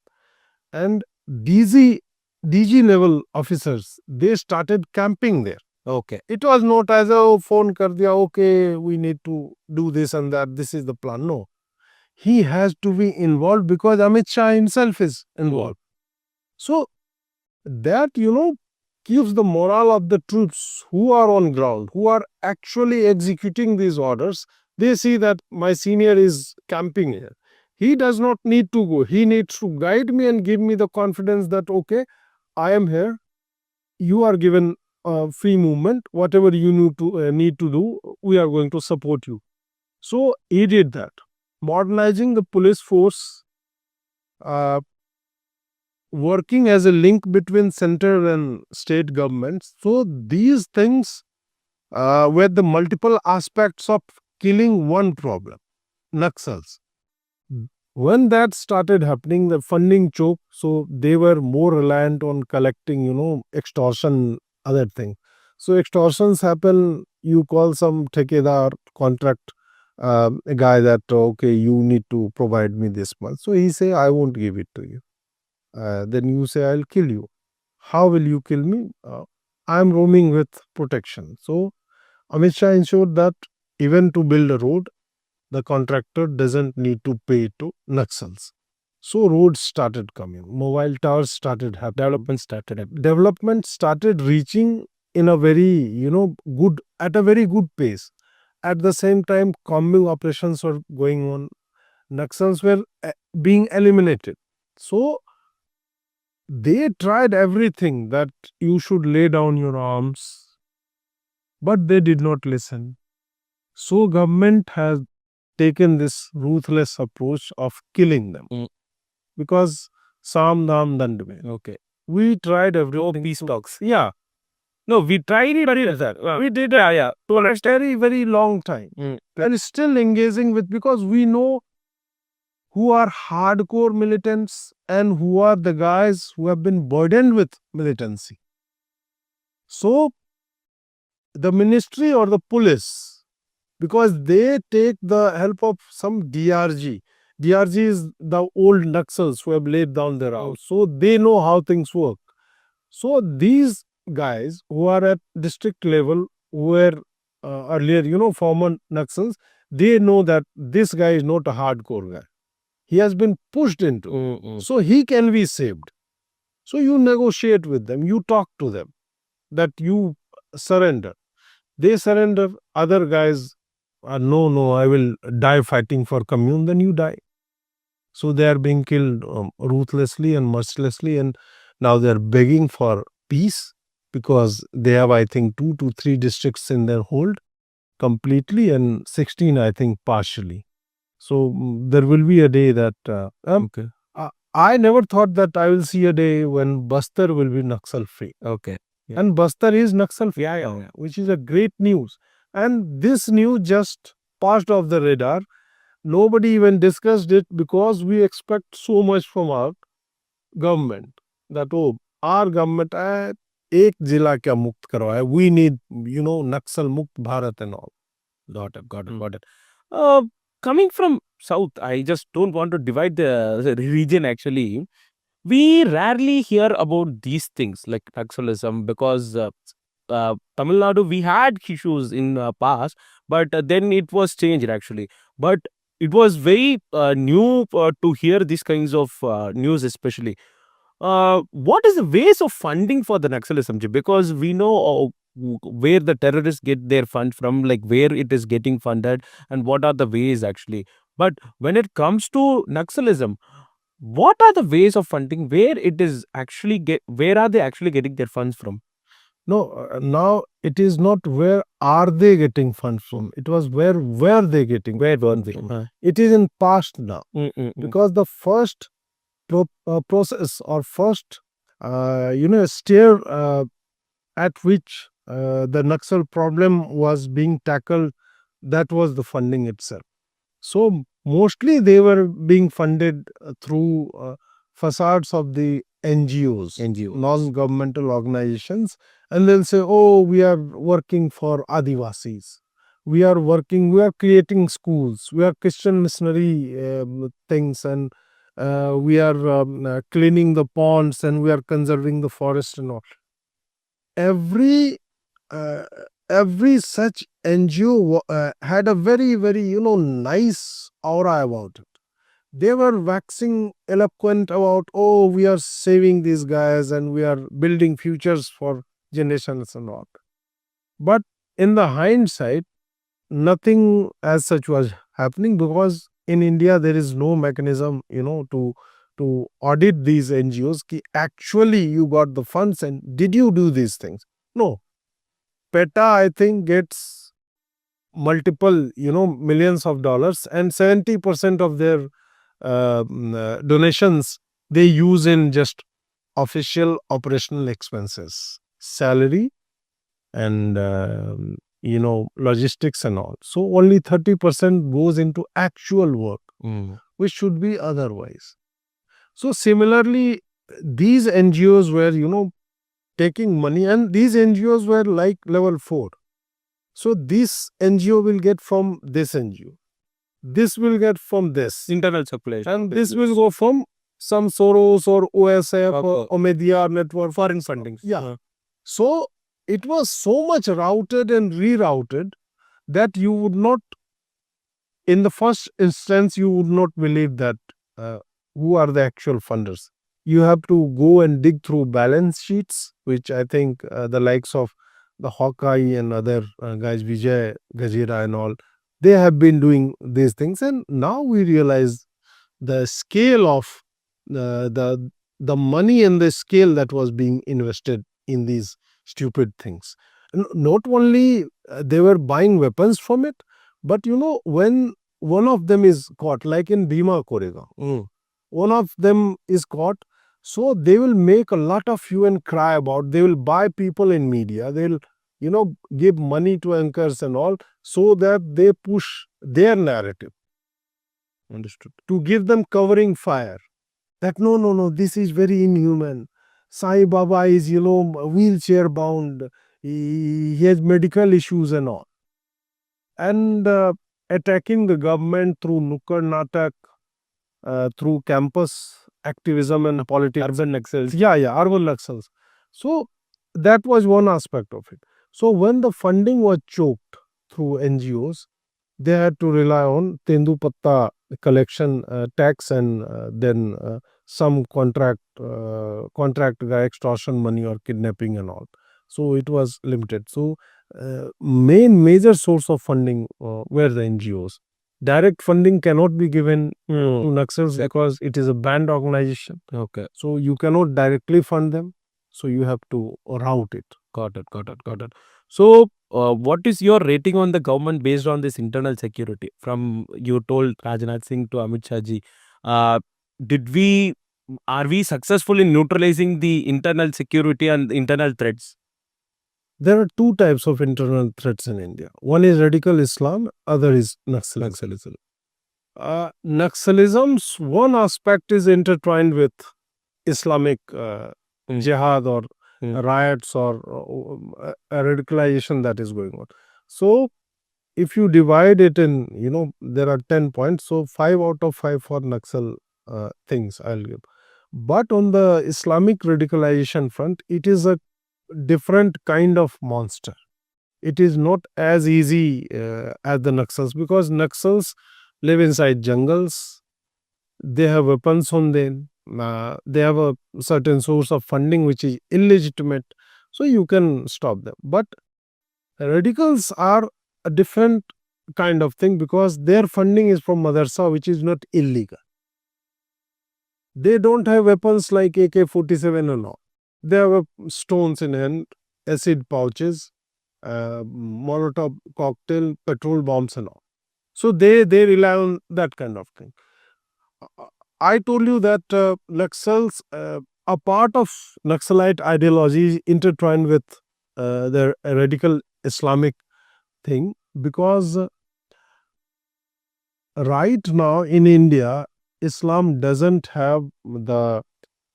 Speaker 2: And DG level officers, they started camping there. Okay. It was not as a phone kar diya, okay, we need to do this and that, this is the plan. No. He has to be involved because Amit Shah himself is involved. So that, gives the morale of the troops who are on ground, who are actually executing these orders. They see that my senior is camping here. He does not need to go. He needs to guide me and give me the confidence that, okay, I am here. You are given free movement. Whatever you need to do, we are going to support you. So he did that. Modernizing the police force, working as a link between center and state governments. So these things were the multiple aspects of killing one problem, Naxals. When that started happening, the funding choke, so they were more reliant on collecting, extortion, other thing. So extortions happen, you call some thekedar, contract a guy that, okay, you need to provide me this much. So he say, I won't give it to you. Then you say, I'll kill you. How will you kill me? I'm roaming with protection. So Amit Shah ensured that even to build a road, the contractor doesn't need to pay to Naxals. So roads started coming, mobile towers started happening, development started reaching in a very, at a very good pace. At the same time, combing operations were going on. Naxals were being eliminated. So they tried everything that you should lay down your arms, but they did not listen. So government has taken this ruthless approach of killing them. Because Sam Dam Dandme. Okay. We tried everything. Peace talks. Yeah. No, we tried it, we did to a very, very long time. And still engaging with, because we know who are hardcore militants and who are the guys who have been burdened with militancy. So the ministry or the police, because they take the help of some DRG. DRG is the old Naxals who have laid down their house. So they know how things work. So these guys who are at district level, who were earlier, former Naxals, they know that this guy is not a hardcore guy. He has been pushed into. So he can be saved. So you negotiate with them, you talk to them that you surrender. They surrender. Other guys are, no, I will die fighting for commune, then you die. So they are being killed ruthlessly and mercilessly, and now they are begging for peace because they have, I think, 2 to 3 districts in their hold completely and 16, I think, partially. So there will be a day that okay. I never thought that I will see a day when Bastar will be Naxal free. Okay. Yeah. And Bastar is Naxal free, which is a great news. And this news just passed off the radar. Nobody even discussed it because we expect so much from our government that, oh, our government, एक जिला क्या मुक्त करवाया, we need, Naxal Mukt Bharat and all.
Speaker 1: Got it. Uh, Coming from south, I just don't want to divide the region actually. We rarely hear about these things like Naxalism because Tamil Nadu, we had issues in past, but then it was changed actually. But it was very new to hear these kinds of news, especially. What is the ways of funding for the Naxalism? Ji? Because we know where the terrorists get their fund from, like where it is getting funded, and what are the ways actually. But when it comes to Naxalism, what are the ways of funding? Where it is actually where are they actually getting their funds from?
Speaker 2: No, now it is not where are they getting funds from. It was where were they getting
Speaker 1: Where were
Speaker 2: funds
Speaker 1: they?
Speaker 2: from. It is in past now. Because the first process or first, stair at which the Naxal problem was being tackled, that was the funding itself. So mostly they were being funded through facades of the NGOs, non-governmental organizations, and they'll say, "Oh, we are working for Adivasis. We are creating schools. We are Christian missionary things, and we are cleaning the ponds, and we are conserving the forest and all." Every uh, every such NGO had a very, very, nice aura about it. They were waxing eloquent about, oh, we are saving these guys and we are building futures for generations and all. But in the hindsight, nothing as such was happening because in India there is no mechanism, to audit these NGOs. Ki actually you got the funds and did you do these things? No. PETA, I think, gets multiple, millions of dollars, and 70% of their donations they use in just official operational expenses, salary, and logistics and all. So only 30% goes into actual work, which should be otherwise. So similarly, these NGOs were, taking money, and these NGOs were like level 4. So this NGO will get from this NGO. This will get from this.
Speaker 1: Internal circulation.
Speaker 2: And this will go from some Soros or OSF or Omedia network.
Speaker 1: Foreign funding.
Speaker 2: Yeah. So it was so much routed and rerouted that you would not, in the first instance, you would not believe that who are the actual funders. You have to go and dig through balance sheets, which I think the likes of the Hawkeye and other guys, Vijay, Gajira and all, they have been doing these things. And now we realize the scale of the money and the scale that was being invested in these stupid things. Not only they were buying weapons from it, but when one of them is caught, like in Bhima Korega, one of them is caught, so they will make a lot of hue and cry about, they will buy people in media, they'll give money to anchors and all, so that they push their narrative.
Speaker 1: Understood.
Speaker 2: To give them covering fire. That no, this is very inhuman. Sai Baba is, wheelchair bound. He has medical issues and all. And attacking the government through Nukkad Natak, through campus activism and politics.
Speaker 1: Urban Naxals.
Speaker 2: Yeah, urban Naxals. So that was one aspect of it. So when the funding was choked through NGOs, they had to rely on Tendu Patta collection tax, and then some contract guy extortion money or kidnapping and all. So it was limited. So major source of funding were the NGOs. Direct funding cannot be given to Naxals because it is a banned organization.
Speaker 1: Okay.
Speaker 2: So you cannot directly fund them. So you have to route it.
Speaker 1: Got it. So, what is your rating on the government based on this internal security? From you told Rajnath Singh to Amit Shah ji, are we successful in neutralizing the internal security and internal threats?
Speaker 2: There are two types of internal threats in India. One is radical Islam, other is Naxalism. Naxalism's one aspect is intertwined with Islamic jihad or riots or radicalization that is going on. So if you divide it in, there are 10 points. So 5 out of 5 for Naxal things I'll give. But on the Islamic radicalization front, it is a different kind of monster. It is not as easy as the Naxals, because Naxals live inside jungles. They have weapons on them. They have a certain source of funding which is illegitimate. So you can stop them. But radicals are a different kind of thing, because their funding is from madrasa, which is not illegal. They don't have weapons like AK-47 and all. They have stones in hand, acid pouches, Molotov cocktail, petrol bombs and all. So they rely on that kind of thing. I told you that Naxals, a part of Naxalite ideology is intertwined with their radical Islamic thing, because right now in India, Islam doesn't have the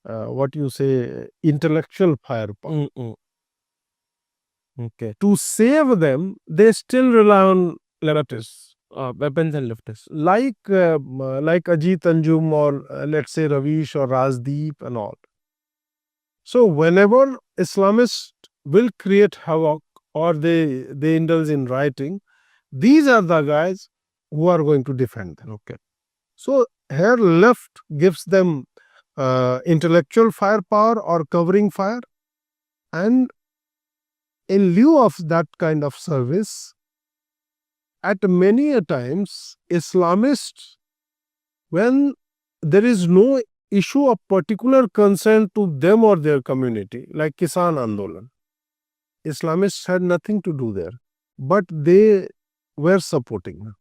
Speaker 2: what you say, intellectual firepower.
Speaker 1: Okay.
Speaker 2: To save them, they still rely on leftists,
Speaker 1: Weapons and leftists.
Speaker 2: like Ajit Anjum, or let's say Ravish or Rajdeep and all. So whenever Islamists will create havoc, or they indulge in rioting, these are the guys who are going to defend them.
Speaker 1: Okay.
Speaker 2: So here left gives them intellectual firepower or covering fire, and in lieu of that kind of service, at many a times, Islamists, when there is no issue of particular concern to them or their community, like Kisan Andolan, Islamists had nothing to do there, but they were supporting them.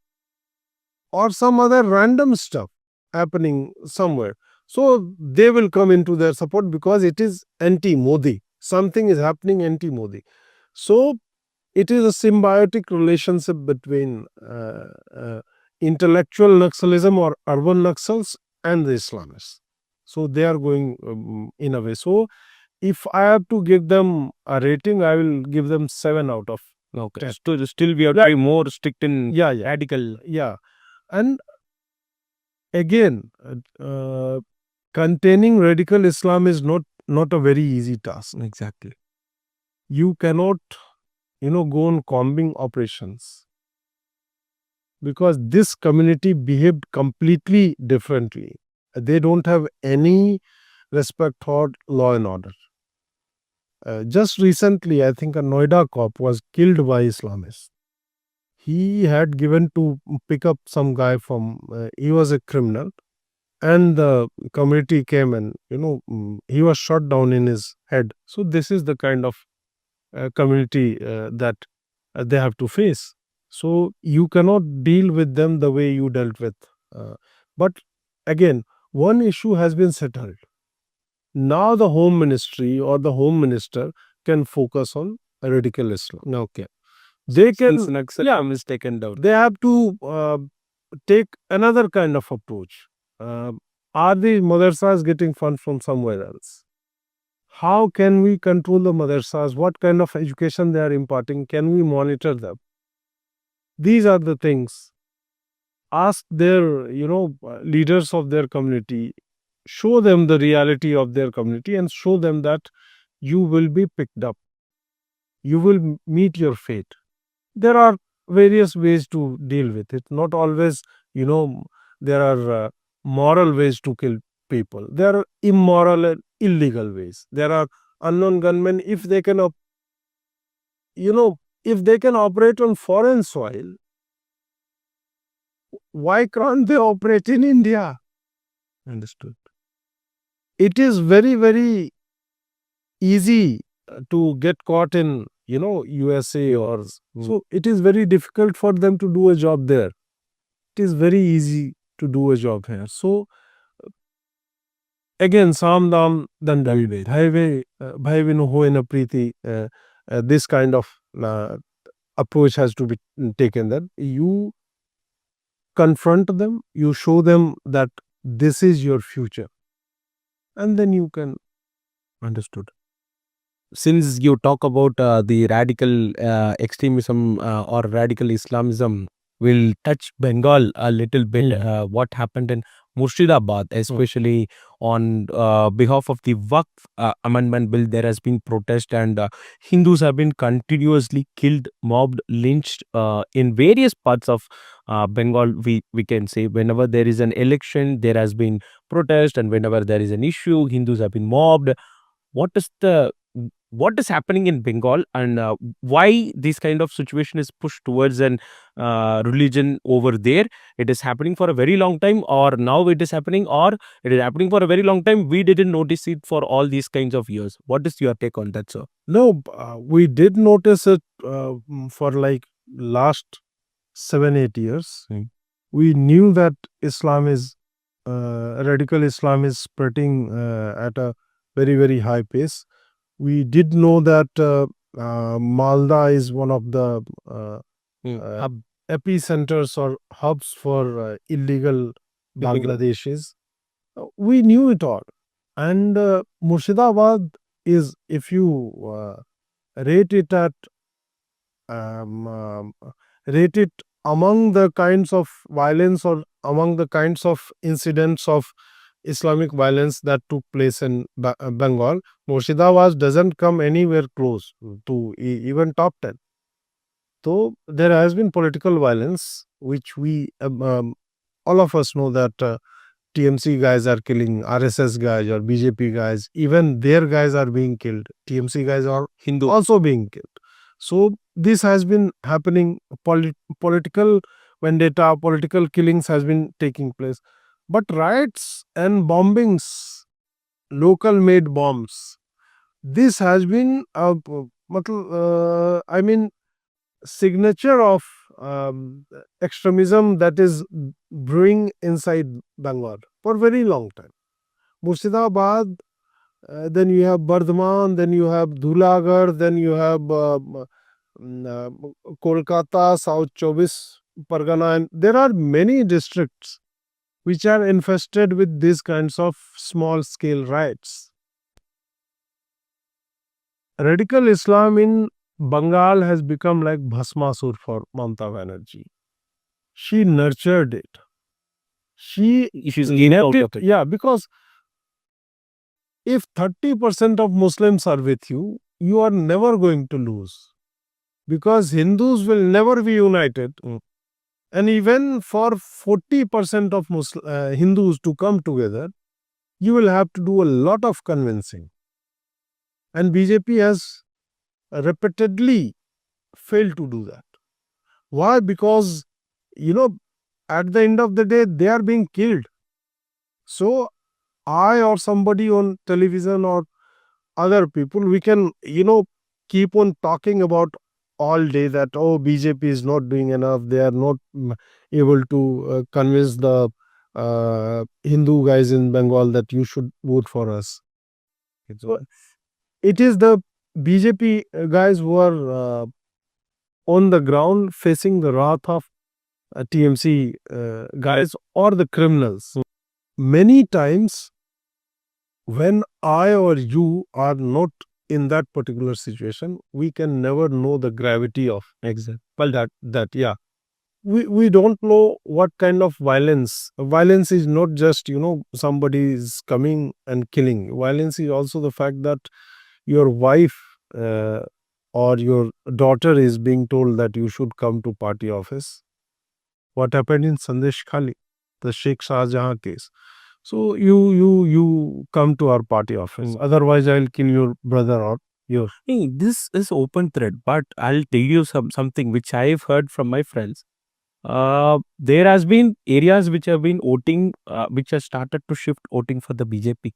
Speaker 2: Or some other random stuff happening somewhere. So they will come into their support, because it is anti-Modi. Something is happening anti-Modi. So it is a symbiotic relationship between intellectual Naxalism or urban Naxals and the Islamists. So they are going in a way. So if I have to give them a rating, I will give them 7 out of
Speaker 1: Okay.
Speaker 2: 10.
Speaker 1: Still we have to be more strict in
Speaker 2: Yeah.
Speaker 1: radical.
Speaker 2: Yeah. And again, containing radical Islam is not a very easy task.
Speaker 1: Exactly.
Speaker 2: You cannot, go on combing operations, because this community behaved completely differently. They don't have any respect for law and order. Just recently, I think a Noida cop was killed by Islamists. He had given to pick up some guy from, he was a criminal, and the community came and, he was shot down in his head. So this is the kind of community that they have to face. So you cannot deal with them the way you dealt with. But again, one issue has been settled. Now the Home Ministry or the Home Minister can focus on radical Islam.
Speaker 1: Okay.
Speaker 2: They can,
Speaker 1: Since Naxalism is taken down.
Speaker 2: they have to take another kind of approach. Are the madrasas getting funds from somewhere else? How can we control the madrasas? What kind of education they are imparting? Can we monitor them? These are the things. Ask their, leaders of their community. Show them the reality of their community and show them that you will be picked up. You will meet your fate. There are various ways to deal with it. Not always, there are moral ways to kill people. There are immoral and illegal ways. There are unknown gunmen. If they can, if they can operate on foreign soil, why can't they operate in India?
Speaker 1: Understood.
Speaker 2: It is very, very easy to get caught in, USA or so. It is very difficult for them to do a job there. It is very easy to do a job here. So again, Sam Dam Dandavide, Bhai Vinu Ho in a Preeti, this kind of approach has to be taken, that you confront them, you show them that this is your future, and then you can.
Speaker 1: Understood. Since you talk about the radical extremism or radical Islamism, we'll touch Bengal a little bit. What happened in Murshidabad, especially on behalf of the Waqf Amendment Bill, there has been protest, and Hindus have been continuously killed, mobbed, lynched in various parts of Bengal. We can say whenever there is an election, there has been protest, and whenever there is an issue, Hindus have been mobbed. What is the what is happening in Bengal, and why this kind of situation is pushed towards an religion over there? It is happening for a very long time, or now it is happening, or it is happening for a very long time. We didn't notice it for all these kinds of years. What is your take on that, sir?
Speaker 2: No, we did notice it for like last 7-8 years. We knew that Islam is radical Islam is spreading at a very high pace. We did know that Malda is one of the epicenters or hubs for illegal Bangladeshis. We knew it all. And Murshidabad is, if you rate it at rate it among the kinds of violence or among the kinds of incidents of Islamic violence that took place in Bengal, Murshidabad doesn't come anywhere close to even top 10. So there has been political violence, which we all of us know that TMC guys are killing RSS guys or BJP guys. Even their guys are being killed. TMC guys are Hindu also being killed. So this has been happening. Political vendetta, political killings has been taking place. But riots and bombings, local made bombs, this has been signature of extremism that is brewing inside Bengal for a very long time. Murshidabad, then you have Bardhaman, then you have Dhulagarh, then you have Kolkata, South Chobis Pargana, and there are many districts which are infested with these kinds of small scale riots. Radical Islam in Bengal has become like Bhasmasur for Mamata Banerjee. She nurtured it. She's
Speaker 1: out of it.
Speaker 2: Yeah, because if 30% of Muslims are with you, you are never going to lose. Because Hindus will never be united. And even for 40% of Hindus to come together, you will have to do a lot of convincing. And BJP has repeatedly failed to do that. Why? Because, at the end of the day, they are being killed. So, I or somebody on television or other people, we can, keep on talking about all day that, oh, BJP is not doing enough. They are not able to convince the Hindu guys in Bengal that you should vote for us. So, it is the BJP guys who are on the ground facing the wrath of TMC guys or the criminals. Many times when I or you are not in that particular situation, we can never know the gravity of we don't know what kind of violence. Violence is not just, somebody is coming and killing. Violence is also the fact that your wife or your daughter is being told that you should come to party office. What happened in Sandesh Khali, the Sheikh Shah Jahan case. So you come to our party office. Otherwise, I'll kill your brother or your.
Speaker 1: Hey, this is open thread, but I'll tell you something which I've heard from my friends. There has been areas which have been voting, which have started to shift voting for the BJP.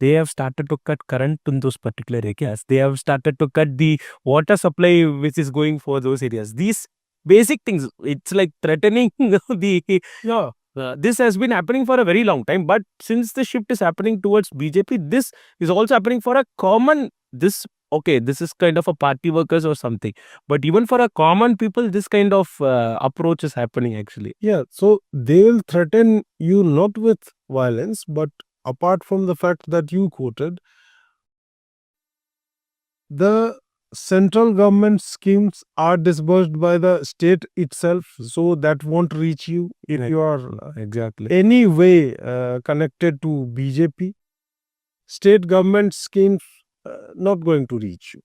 Speaker 1: They have started to cut current in those particular areas. They have started to cut the water supply which is going for those areas. These basic things, it's like threatening the.
Speaker 2: Yeah.
Speaker 1: This has been happening for a very long time, but since the shift is happening towards BJP, this is also happening for a common, this okay, this is kind of a party workers or something. But even for a common people, this kind of approach is happening actually.
Speaker 2: Yeah, so they will threaten you not with violence, but apart from the fact that you quoted, the central government schemes are disbursed by the state itself, so that won't reach you if you are
Speaker 1: Exactly.
Speaker 2: any way connected to BJP. State government schemes not going to reach you.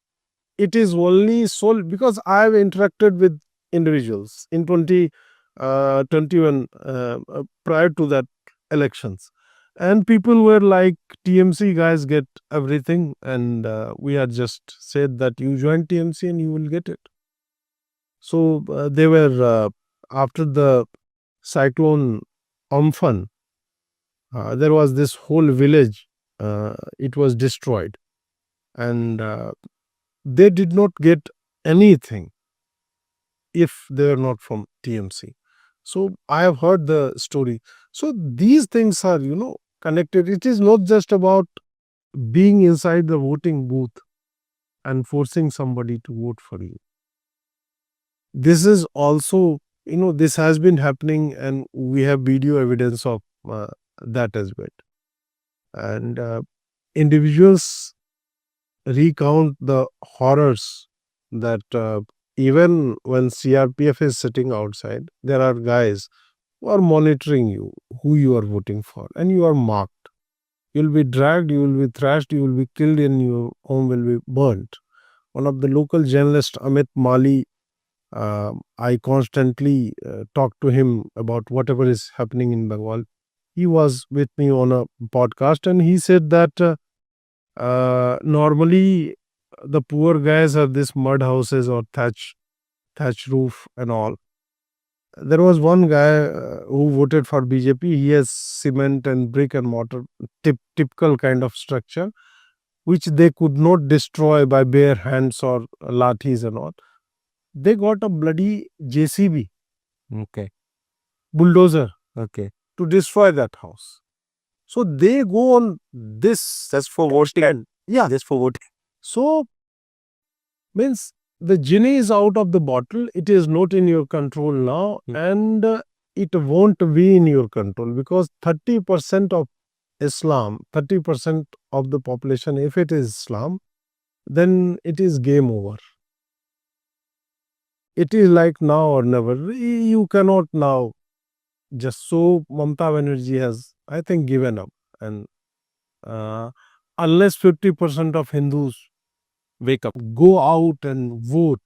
Speaker 2: It is only so because I have interacted with individuals in 2021 prior to that elections, and people were like, TMC guys get everything, and we had just said that you join TMC and you will get it. So they were after the cyclone Amphan, there was this whole village, it was destroyed, and they did not get anything if they are not from TMC. So I have heard the story. So these things are, connected. It is not just about being inside the voting booth and forcing somebody to vote for you. This is also, this has been happening, and we have video evidence of that as well. And individuals recount the horrors that even when CRPF is sitting outside, there are guys who are monitoring you, who you are voting for, and you are marked. You will be dragged, you will be thrashed, you will be killed, and your home will be burnt. One of the local journalists, Amit Mali, I constantly talk to him about whatever is happening in Bengal. He was with me on a podcast, and he said that normally the poor guys have this mud houses or thatch roof and all. There was one guy who voted for BJP. He has cement and brick and mortar, typical kind of structure, which they could not destroy by bare hands or lathis and all. They got a bloody JCB,
Speaker 1: Okay.
Speaker 2: bulldozer,
Speaker 1: Okay.
Speaker 2: to destroy that house. So they go on this.
Speaker 1: Just for voting.
Speaker 2: Yeah.
Speaker 1: Just for voting.
Speaker 2: So means the genie is out of the bottle. It is not in your control now, and it won't be in your control because 30% of Islam, 30% of the population, if it is Islam, then it is game over. It is like now or never. You cannot now just so Mamata Banerjee has, I think, given up. And unless 50% of Hindus
Speaker 1: Wake up.
Speaker 2: go out and vote,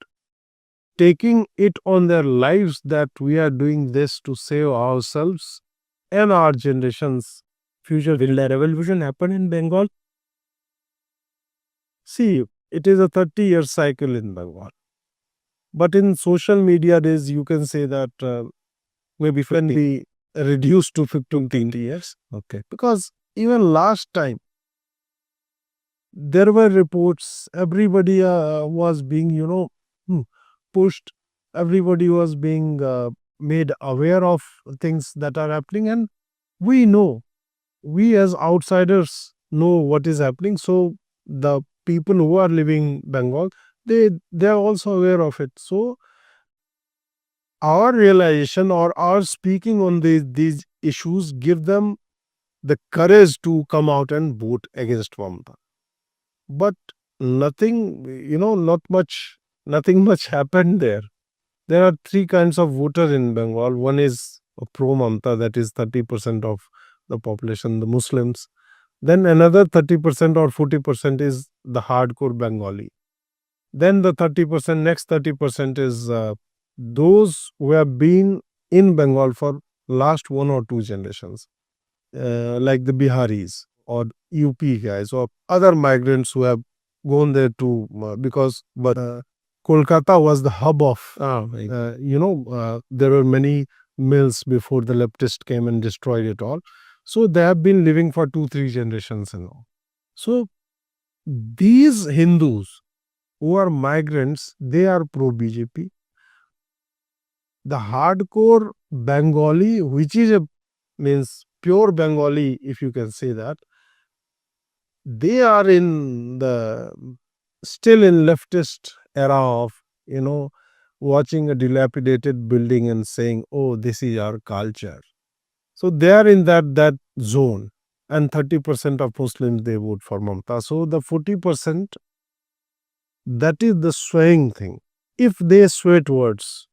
Speaker 2: taking it on their lives that we are doing this to save ourselves and our generations' future.
Speaker 1: Will the revolution happen in Bengal?
Speaker 2: See, it is a 30-year cycle in Bengal. But in social media days, you can say that
Speaker 1: Maybe
Speaker 2: can
Speaker 1: 50.
Speaker 2: be reduced to 15 years.
Speaker 1: Okay.
Speaker 2: Because even last time, there were reports, everybody was being, pushed, everybody was being made aware of things that are happening, and we know, we as outsiders know what is happening. So the people who are living Bengal, they are also aware of it. So our realization or our speaking on these issues give them the courage to come out and vote against Mamata. But nothing, nothing much happened there. There are three kinds of voters in Bengal. One is a pro-Mamata, that is 30% of the population, the Muslims. Then another 30% or 40% is the hardcore Bengali. Then the 30%, next 30% is those who have been in Bengal for last 1 or 2 generations, like the Biharis or UP guys or other migrants who have gone there to because Kolkata was the hub of there were many mills before the leftist came and destroyed it all. So they have been living for 2-3 generations and all. So these Hindus who are migrants, they are pro BJP. The hardcore Bengali, which is means pure Bengali, if you can say that, they are in the still in leftist era of, you know, watching a dilapidated building and saying, "Oh, this is our culture." So they are in that zone, and 30% of Muslims they vote for Mamta. So the 40%, that is the swaying thing. If they sway towards,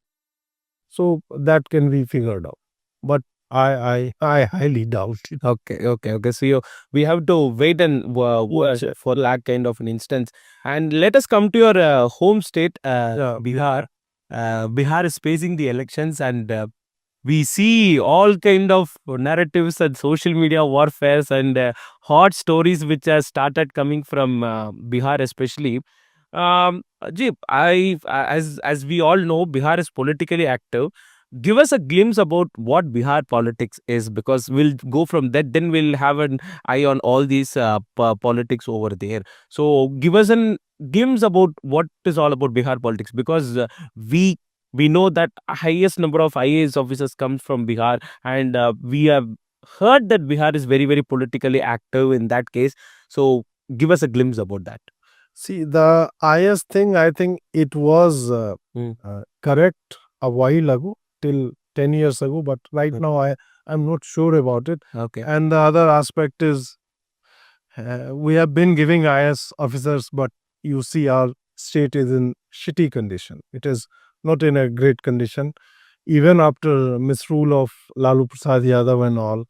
Speaker 2: so that can be figured out. But I highly doubt it.
Speaker 1: Okay. So we have to wait and watch for that kind of an instance. And let us come to your home state,
Speaker 2: Yeah.
Speaker 1: Bihar. Bihar is facing the elections, and we see all kind of narratives and social media warfares and hot stories which have started coming from Bihar, especially. Jeep, as we all know, Bihar is politically active. Give us a glimpse about what Bihar politics is, because we'll go from that. Then we'll have an eye on all these politics over there. So give us an glimpse about what is all about Bihar politics, because we we know that highest number of IAS officers comes from Bihar, and we have heard that Bihar is very, very politically active in that case. So give us a glimpse about that.
Speaker 2: See, the IS thing, I think it was
Speaker 1: Mm.
Speaker 2: correct a while ago, till 10 years ago, but right now I'm not sure about it.
Speaker 1: Okay.
Speaker 2: And the other aspect is we have been giving IS officers, but you see our state is in shitty condition. It is not in a great condition. Even after misrule of Lalu Prasad Yadav and all,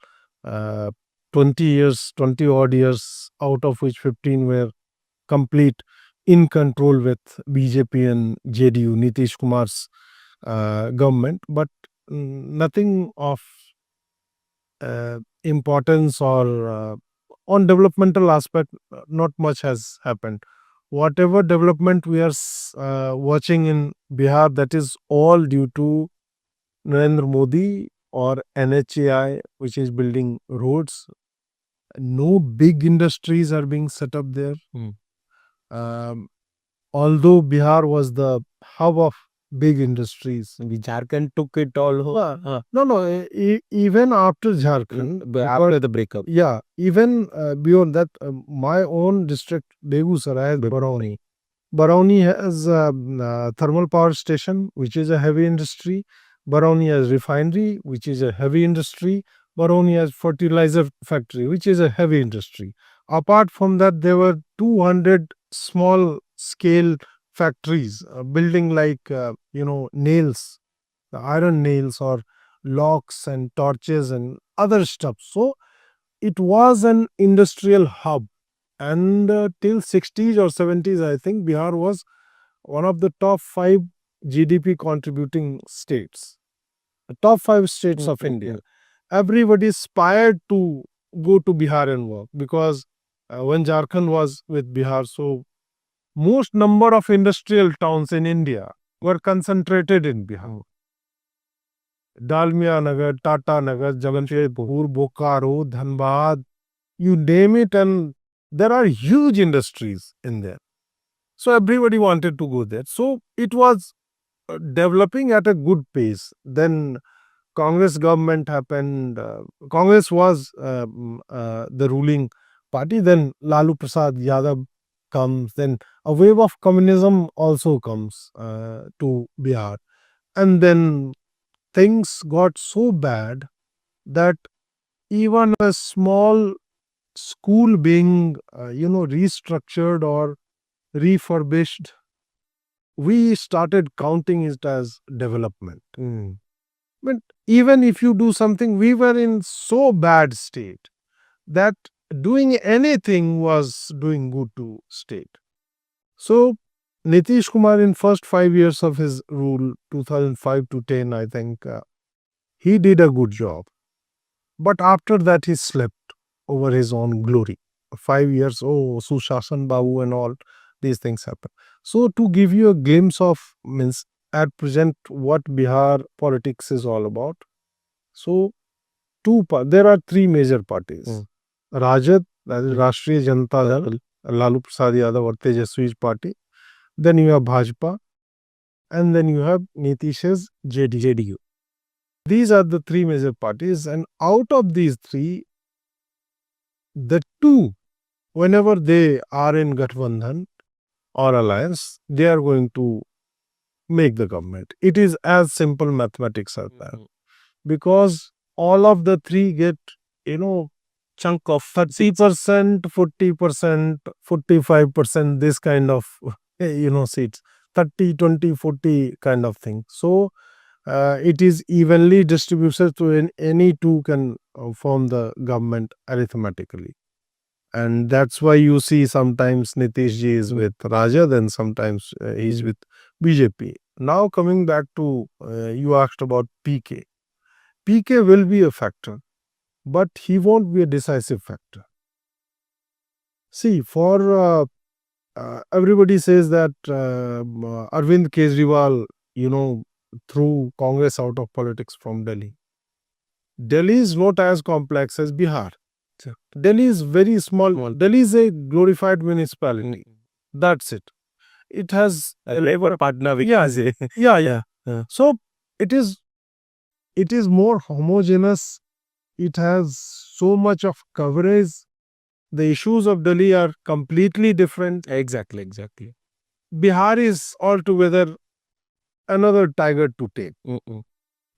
Speaker 2: 20 years, 20 odd years, out of which 15 were complete in control with BJP and JDU, Nitish Kumar's government, but nothing of importance or on developmental aspect, not much has happened. Whatever development we are watching in Bihar, that is all due to Narendra Modi or NHAI, which is building roads. No big industries are being set up there. Um, although Bihar was the hub of big industries.
Speaker 1: Jharkhand took it all.
Speaker 2: No, even after Jharkhand,
Speaker 1: After the breakup.
Speaker 2: yeah, even beyond that, my own district, Begusarayi, Barauni. Barauni has thermal power station, which is a heavy industry. Barauni has refinery, which is a heavy industry. Barauni has fertilizer factory, which is a heavy industry. Apart from that, there were 200 small scale factories building like, nails, the iron nails or locks and torches and other stuff. So it was an industrial hub. And till 60s or 70s, I think Bihar was one of the top 5 GDP contributing states, the top 5 states of India. Everybody aspired to go to Bihar and work, because when Jharkhand was with Bihar, so most number of industrial towns in India were concentrated in Bihar. Dalmia Nagar, Tata Nagar, Jamshedpur, Bokaro, Dhanbad, you name it, and there are huge industries in there. So everybody wanted to go there. So it was developing at a good pace. Then Congress government happened. Congress was the ruling party. Then Lalu Prasad Yadav comes. Then a wave of communism also comes to Bihar. And then things got so bad that even a small school being, restructured or refurbished, we started counting it as development. But even if you do something, we were in so bad state that doing anything was doing good to state. So Nitish Kumar, in first 5 years of his rule, 2005 to 10, I think, he did a good job. But after that, he slept over his own glory. 5 years, Sushasan Babu and all these things happen. So to give you a glimpse of, means at present, what Bihar politics is all about. So there are 3 major parties. Rajat, that is Rashtriya Janata Dal, Lalu Prasad Yadav or Tejaswi's party. Then you have Bhajpa, and then you have Nitish's JDU. These are the 3 major parties, and out of these 3, the 2, whenever they are in Gathbandhan, or alliance, they are going to make the government. It is as simple mathematics as that. Because all of the three get,
Speaker 1: Chunk of
Speaker 2: 30%, 40%, 45%, this kind of, seats, 30, 20, 40 kind of thing. So it is evenly distributed, so any two can form the government arithmetically. And that's why you see sometimes Nitish ji is with Rajad and sometimes he's with BJP. Now coming back to, you asked about PK. PK will be a factor, but he won't be a decisive factor. See, for everybody says that Arvind Kejriwal, threw Congress out of politics from Delhi. Delhi is not as complex as Bihar. Delhi is very small. Delhi is a glorified municipality. That's it. It has
Speaker 1: a labor partner.
Speaker 2: yeah. So it is more homogeneous. It has so much of coverage. The issues of Delhi are completely different.
Speaker 1: Exactly.
Speaker 2: Bihar is altogether another tiger to take.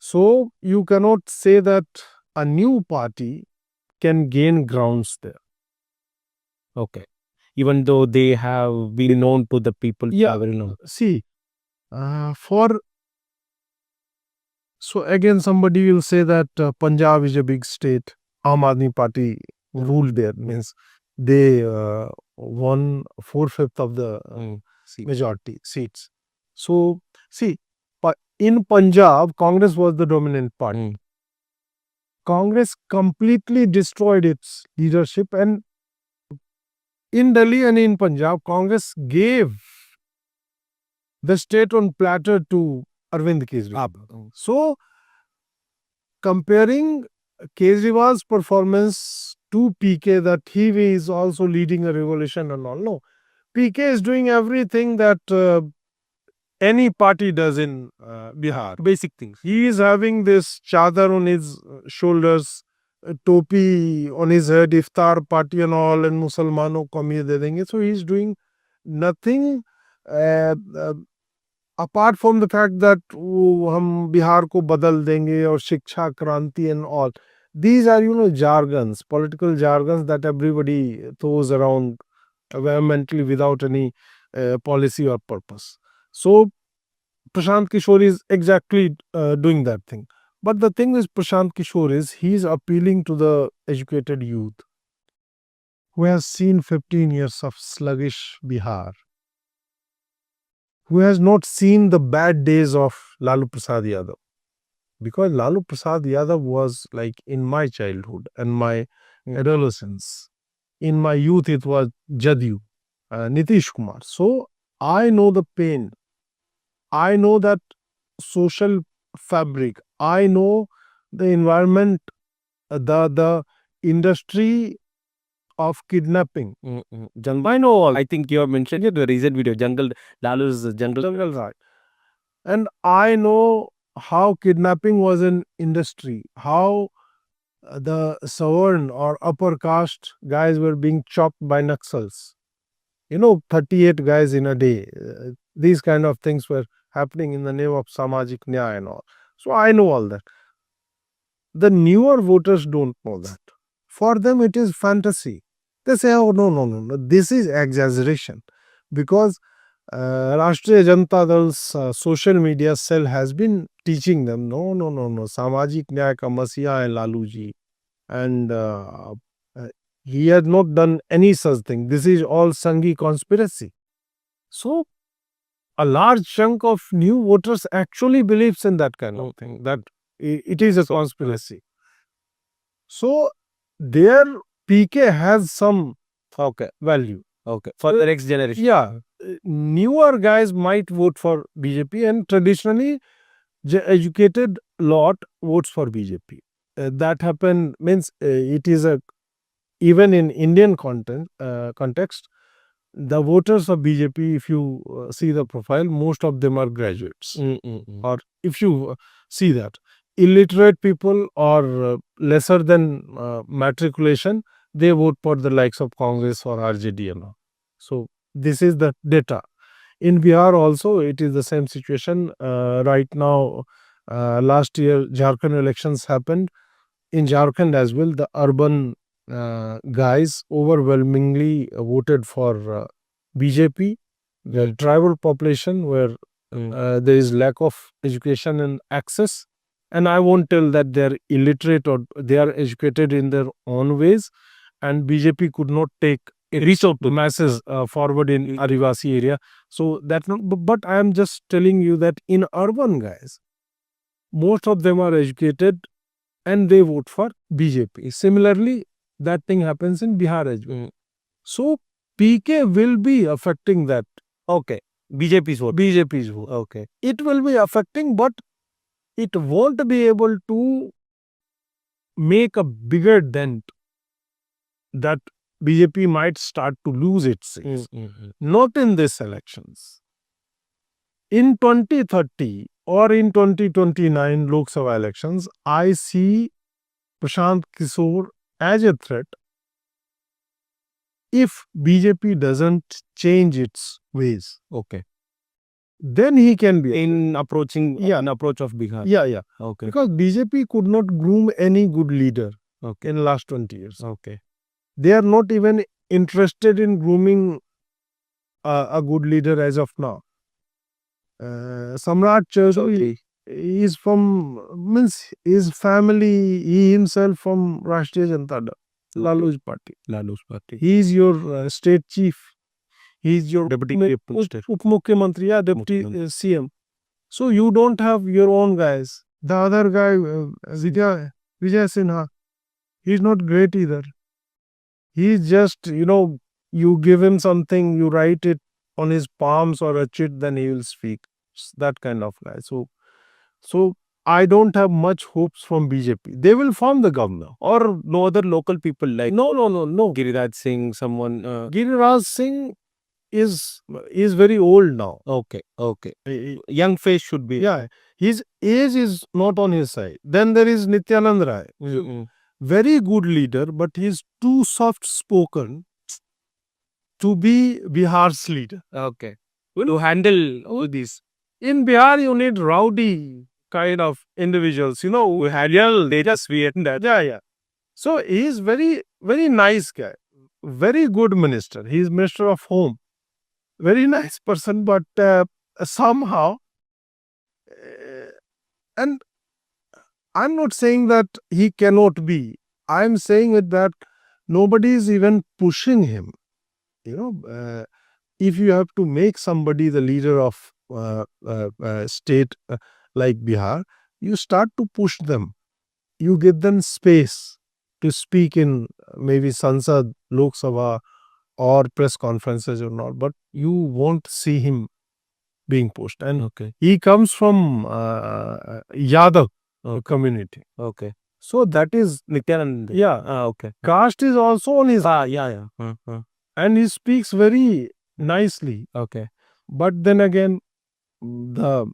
Speaker 2: So you cannot say that a new party can gain grounds there.
Speaker 1: Okay. Even though they have been known to the people.
Speaker 2: Yeah. See, so again somebody will say that Punjab is a big state. Aam Aadmi Party ruled there, means they won 4/5 of the majority seats. So see, in Punjab, Congress was the dominant party. Congress completely destroyed its leadership, and in Delhi and in Punjab, Congress gave the state on platter to Arvind Kejriwal. So, comparing Kejriwal's performance to PK, that he is also leading a revolution and all, no. PK is doing everything that any party does in Bihar.
Speaker 1: Basic things.
Speaker 2: He is having this chadar on his shoulders, topi on his head, iftar party and all, and Musalmano ko ye de denge. So he is doing nothing apart from the fact that hum Bihar ko badal denge or shiksha kranti and all. These are, jargons, political jargons that everybody throws around vehemently without any policy or purpose. So Prashant Kishore is exactly doing that thing. But the thing is, Prashant Kishore is, he is appealing to the educated youth who has seen 15 years of sluggish Bihar, who has not seen the bad days of Lalu Prasad Yadav. Because Lalu Prasad Yadav was like in my childhood and my adolescence. In my youth, it was Jadyu, Nitish Kumar. So I know the pain. I know that social fabric. I know the environment, the industry of kidnapping.
Speaker 1: I know all. I think you have mentioned it in the recent video. Lalu's jungle.
Speaker 2: Right. And I know how kidnapping was an industry, how the Savarn or upper caste guys were being chopped by Naxals. 38 guys in a day. These kind of things were happening in the name of Samajik Nyaya and all. So I know all that. The newer voters don't know that. For them, it is fantasy. They say, oh, no. This is exaggeration. Because Rashtriya Janata Dal's social media cell has been teaching them, no. Samajik Nyaya ka masiha hai Lalu ji. And he had not done any such thing. This is all Sanghi conspiracy. So, a large chunk of new voters actually believes in that kind of thing, that it is a conspiracy. So, their PK has some value.
Speaker 1: For the next generation.
Speaker 2: Yeah. Newer guys might vote for BJP, and traditionally, educated lot votes for BJP. That happened, means it is even in Indian context, the voters of BJP, if you see the profile, most of them are graduates. Or if you see that, illiterate people or lesser than matriculation, they vote for the likes of Congress or RJD and all. So This is the data. In Bihar also, it is the same situation. Right now, last year, Jharkhand elections happened. In Jharkhand as well, the urban guys overwhelmingly voted for BJP. The tribal population where there is lack of education and access. And I won't tell that they are illiterate or they are educated in their own ways. And BJP could not take reach out to masses forward in Adivasi area. So that's not, but I am just telling you that in urban guys, most of them are educated and they vote for BJP. Similarly, that thing happens in Bihar as well. So PK will be affecting that.
Speaker 1: Okay. BJP's vote.
Speaker 2: BJP's vote.
Speaker 1: Okay.
Speaker 2: It will be affecting, but it won't be able to make a bigger dent that BJP might start to lose its seats. Not in these elections. In 2030 or in 2029 Lok Sabha elections, I see Prashant Kishore as a threat if BJP doesn't change its ways.
Speaker 1: Okay.
Speaker 2: Then he can be
Speaker 1: In approaching
Speaker 2: an
Speaker 1: approach of Bihar.
Speaker 2: Yeah.
Speaker 1: Okay.
Speaker 2: Because BJP could not groom any good leader
Speaker 1: Okay.
Speaker 2: in last 20 years.
Speaker 1: Okay.
Speaker 2: They are not even interested in grooming a good leader as of now. Samrat Chaudhary is from, means his family, he himself from Rashtriya Janata Dal, Lalu's party.
Speaker 1: Lalu's party.
Speaker 2: He is your state chief. He is your
Speaker 1: Deputy Minister.
Speaker 2: Up-Mukhyamantri, yeah, Deputy CM. So you don't have your own guys. The other guy, Vijay Sinha, he's not great either. He's just, you give him something, you write it on his palms or a chit, then he will speak. That kind of guy. So I don't have much hopes from BJP. They will form the government.
Speaker 1: Or no other local people like
Speaker 2: No.
Speaker 1: Giriraj Singh, someone.
Speaker 2: Giriraj Singh is very old now.
Speaker 1: Okay. Young face should be.
Speaker 2: Yeah, his age is not on his side. Then there is Nityanand Rai. Very good leader, but he's too soft-spoken to be Bihar's leader.
Speaker 1: Okay. To handle all these.
Speaker 2: In Bihar, you need rowdy kind of individuals.
Speaker 1: We had they just written that.
Speaker 2: Yeah. So he is very, very nice guy. Very good minister. He is Minister of Home. Very nice person, but somehow, and I'm not saying that he cannot be. I'm saying it that nobody is even pushing him. If you have to make somebody the leader of state like Bihar, you start to push them. You give them space to speak in maybe Sansad, Lok Sabha, or press conferences or not, but you won't see him being pushed. And he comes from Yadav community.
Speaker 1: Okay.
Speaker 2: So that is
Speaker 1: Nityanand.
Speaker 2: Yeah.
Speaker 1: Okay.
Speaker 2: Caste is also on his.
Speaker 1: Yeah.
Speaker 2: And he speaks very nicely.
Speaker 1: Okay.
Speaker 2: But then again, the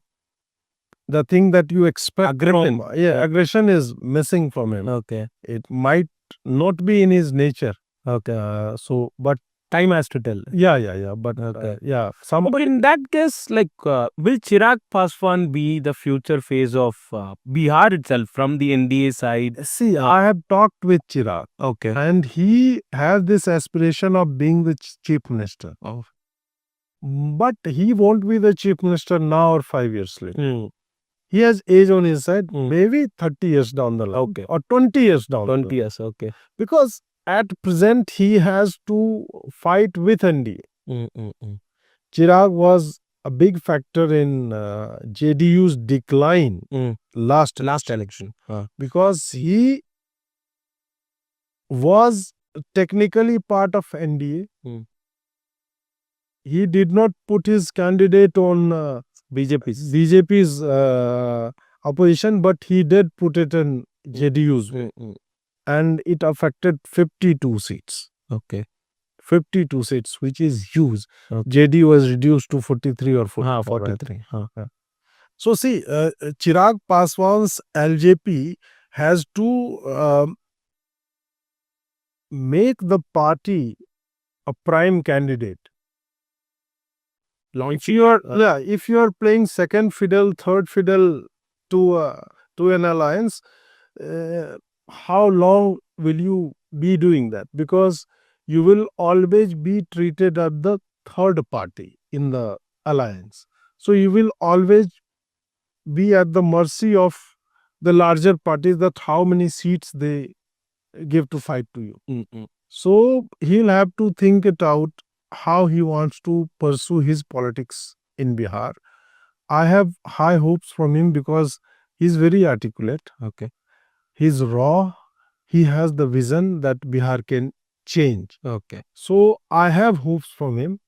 Speaker 2: thing that you expect aggression is missing from him.
Speaker 1: Okay.
Speaker 2: It might not be in his nature.
Speaker 1: Okay.
Speaker 2: But
Speaker 1: time has to tell.
Speaker 2: Yeah. But
Speaker 1: But in that case, will Chirag Paswan be the future phase of Bihar itself from the NDA side?
Speaker 2: See, I have talked with Chirag.
Speaker 1: Okay.
Speaker 2: And he has this aspiration of being the chief minister.
Speaker 1: Oh.
Speaker 2: But he won't be the chief minister now or 5 years later. He has age on his side, maybe 30 years down the line.
Speaker 1: Okay.
Speaker 2: Or 20 years down the line.
Speaker 1: 20 years, okay.
Speaker 2: Because at present, he has to fight with NDA. Chirag was a big factor in JDU's decline last
Speaker 1: election.
Speaker 2: Because he was technically part of NDA. He did not put his candidate on BJP's opposition, but he did put it in JDU's. And it affected 52 seats.
Speaker 1: Okay.
Speaker 2: 52 seats, which is huge. Okay. JDU was reduced to 43 or 44.
Speaker 1: 43.
Speaker 2: So see, Chirag Paswan's LJP has to make the party a prime candidate.
Speaker 1: launch.
Speaker 2: If you are playing second fiddle, third fiddle to an alliance, uh, how long will you be doing that? Because you will always be treated as the third party in the alliance. So you will always be at the mercy of the larger parties, that how many seats they give to fight to you.
Speaker 1: Mm-mm.
Speaker 2: So he'll have to think it out how he wants to pursue his politics in Bihar. I have high hopes from him because he's very articulate.
Speaker 1: Okay.
Speaker 2: He's raw. He has the vision that Bihar can change.
Speaker 1: Okay.
Speaker 2: So I have hopes from him.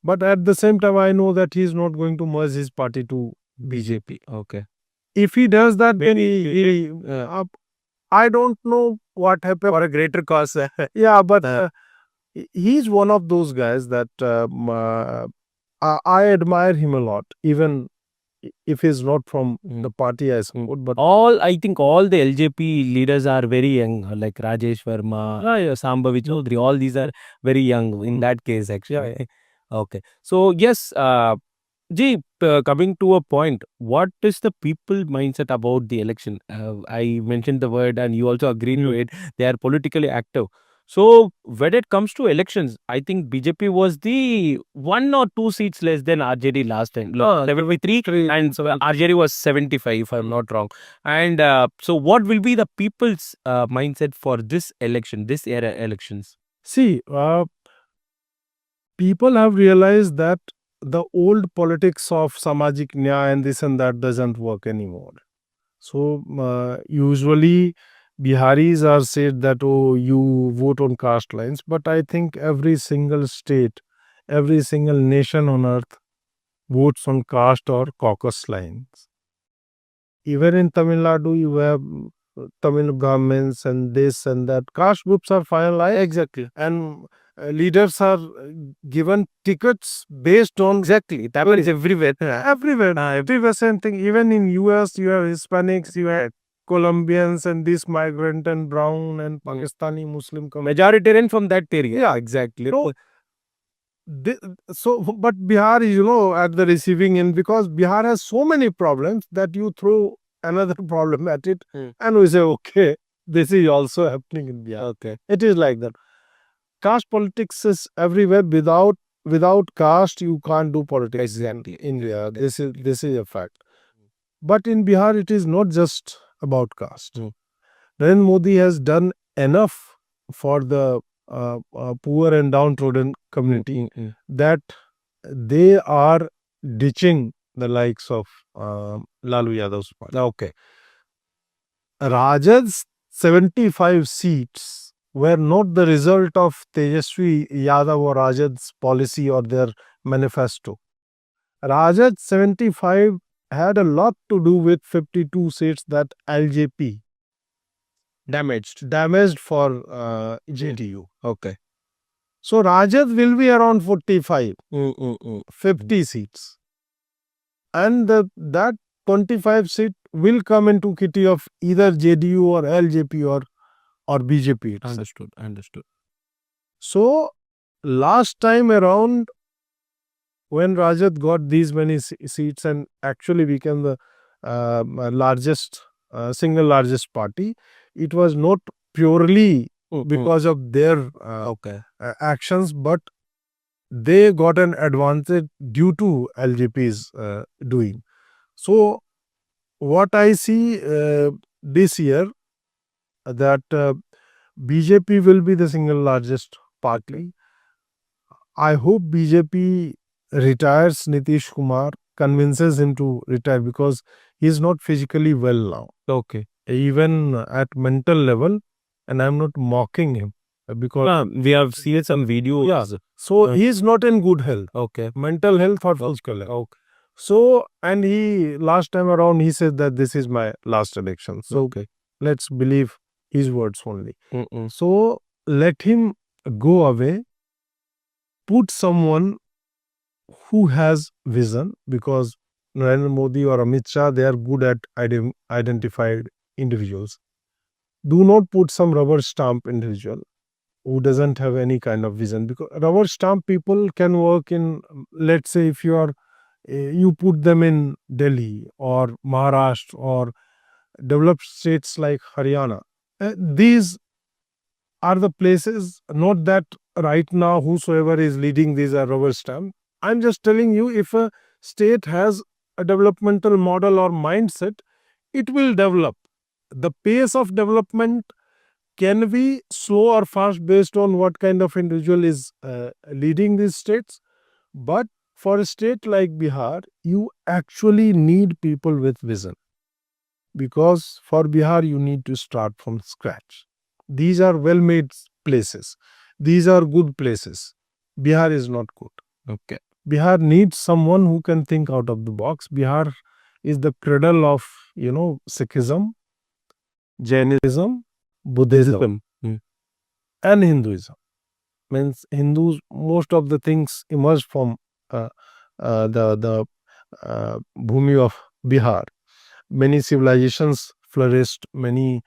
Speaker 2: But at the same time, I know that he's not going to merge his party to BJP.
Speaker 1: Okay.
Speaker 2: If he does that, then I don't know what happened.
Speaker 1: For a greater cause.
Speaker 2: Yeah, but he's one of those guys that I admire him a lot, even if he's not from the party I support. But
Speaker 1: I think all the LJP leaders are very young, like Rajesh Verma, Sambhavi Chaudhary, all these are very young in that case, actually. Okay. So, yes, coming to a point, what is the people mindset about the election? I mentioned the word and you also agree to it. They are politically active. So when it comes to elections, I think BJP was the 1 or 2 seats less than RJD last time. 73 and so RJD was 75 if I'm not wrong. And so what will be the people's mindset for this election, this era elections?
Speaker 2: see, people have realized that the old politics of Samajik Nyaya and this and that doesn't work anymore. So usually Biharis are said that, oh, you vote on caste lines, but I think every single state, every single nation on earth votes on caste or caucus lines. Even in Tamil Nadu, you have Tamil governments and this and that. Caste groups are finalized.
Speaker 1: Exactly.
Speaker 2: And leaders are given tickets based on
Speaker 1: Exactly. That is everywhere.
Speaker 2: everywhere same thing. Even in US you have Hispanics, you have Colombians and this migrant and brown and Pakistani Muslim
Speaker 1: Majoritarian from that area.
Speaker 2: Yeah, exactly. But Bihar is, at the receiving end, because Bihar has so many problems that you throw another problem at it and we say, okay, this is also happening in Bihar.
Speaker 1: Okay.
Speaker 2: It is like that. Caste politics is everywhere. Without caste, you can't do politics in India. This is a fact. But in Bihar, it is not just about caste. Narendra Modi has done enough for the poor and downtrodden community that they are ditching the likes of Lalu Yadav's party.
Speaker 1: Okay.
Speaker 2: Rajad's 75 seats were not the result of Tejasvi Yadav or Rajad's policy or their manifesto. Rajad's 75 had a lot to do with 52 seats that LJP damaged for JDU.
Speaker 1: Okay.
Speaker 2: So Rajad will be around 45, 50 seats. And that 25 seat will come into kitty of either JDU or LJP or BJP itself.
Speaker 1: Understood.
Speaker 2: So last time around, when Rajat got these many seats and actually became the single largest party, it was not purely because of their actions, but they got an advantage due to LJP's doing. So what I see this year, that BJP will be the single largest party. I hope BJP retires Nitish Kumar, convinces him to retire, because he is not physically well now.
Speaker 1: Okay.
Speaker 2: Even at mental level, and I'm not mocking him, because
Speaker 1: we have seen some videos.
Speaker 2: Yeah. So he is not in good health.
Speaker 1: Okay.
Speaker 2: Mental health or physical health. Okay. So, and last time around, he said that this is my last election. So let's believe his words only. So let him go away, put someone who has vision, because Narendra Modi or Amit Shah, they are good at identified individuals. Do not put some rubber stamp individual. who doesn't have any kind of vision, because rubber stamp people can work in, let's say, if you are you put them in Delhi or Maharashtra or developed states like Haryana. These are the places, not that right now whosoever is leading these are rubber stamp. I'm just telling you, if a state has a developmental model or mindset, it will develop. The pace of development can be slow or fast based on what kind of individual is leading these states. But for a state like Bihar, you actually need people with vision, because for Bihar, you need to start from scratch. These are well made places, these are good places. Bihar is not good.
Speaker 1: Okay.
Speaker 2: Bihar needs someone who can think out of the box. Bihar is the cradle of, Sikhism, Jainism, Buddhism, and Hinduism. Means Hindus, most of the things emerged from uh, the bhumi of Bihar. Many civilizations flourished. Many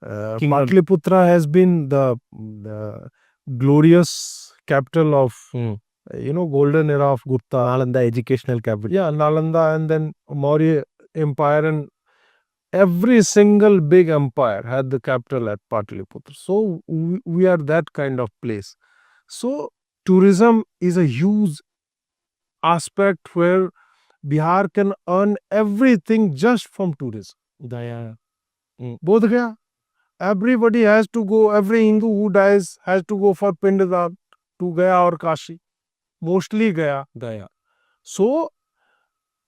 Speaker 1: Kingdom.
Speaker 2: Patliputra has been the glorious capital of golden era of Gupta.
Speaker 1: Nalanda educational capital.
Speaker 2: Yeah, Nalanda, and then Maurya Empire, and every single big empire had the capital at Patliputra. So we are that kind of place. So tourism is a huge aspect where Bihar can earn everything just from tourism.
Speaker 1: Daya.
Speaker 2: Bodh Gaya. Everybody has to go, every Hindu who dies has to go for Pindadan to Gaya or Kashi. Mostly Gaya.
Speaker 1: Daya.
Speaker 2: So,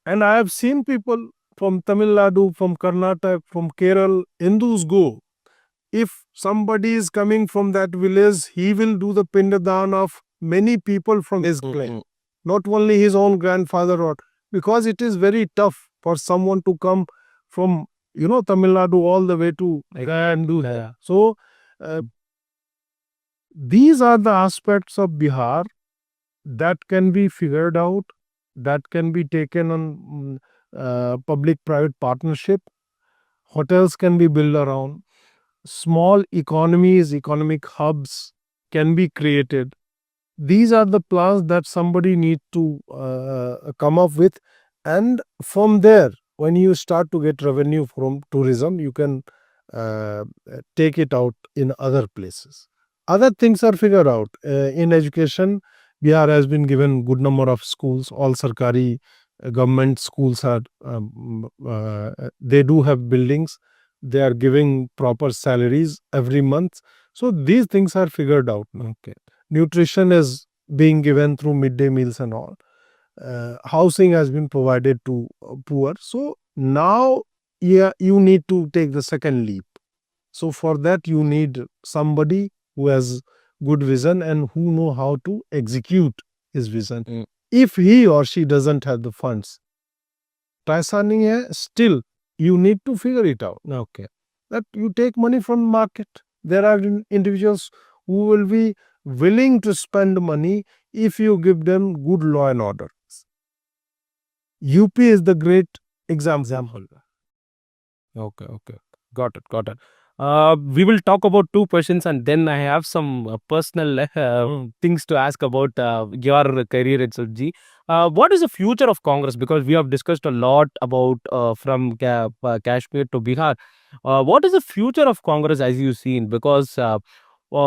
Speaker 2: and I have seen people from Tamil Nadu, from Karnataka, from Kerala, Hindus go. If somebody is coming from that village, he will do the Pindadan of many people from his clan, not only his own grandfather, or because it is very tough for someone to come from Tamil Nadu all the way to Gaya and do that. So these are the aspects of Bihar that can be figured out, that can be taken on public-private partnership. Hotels can be built around. Small economies, economic hubs can be created. These are the plans that somebody needs to come up with, and from there, when you start to get revenue from tourism, you can take it out in other places. Other things are figured out. In education, Bihar has been given good number of schools. All Sarkari government schools are, they do have buildings. They are giving proper salaries every month. So these things are figured out.
Speaker 1: Okay.
Speaker 2: Nutrition is being given through midday meals and all. Housing has been provided to poor. So now, yeah, you need to take the second leap. So for that, you need somebody who has good vision and who know how to execute his vision. If he or she doesn't have the funds, paisa nahi hai, still you need to figure it out.
Speaker 1: Okay.
Speaker 2: That you take money from market. There are individuals who will be willing to spend money if you give them good law and order. UP is the great example.
Speaker 1: Okay. Got it. We will talk about two questions, and then I have some personal things to ask about your career itself, Ji. What is the future of Congress? Because we have discussed a lot about from Kashmir to Bihar. What is the future of Congress as you seen? Because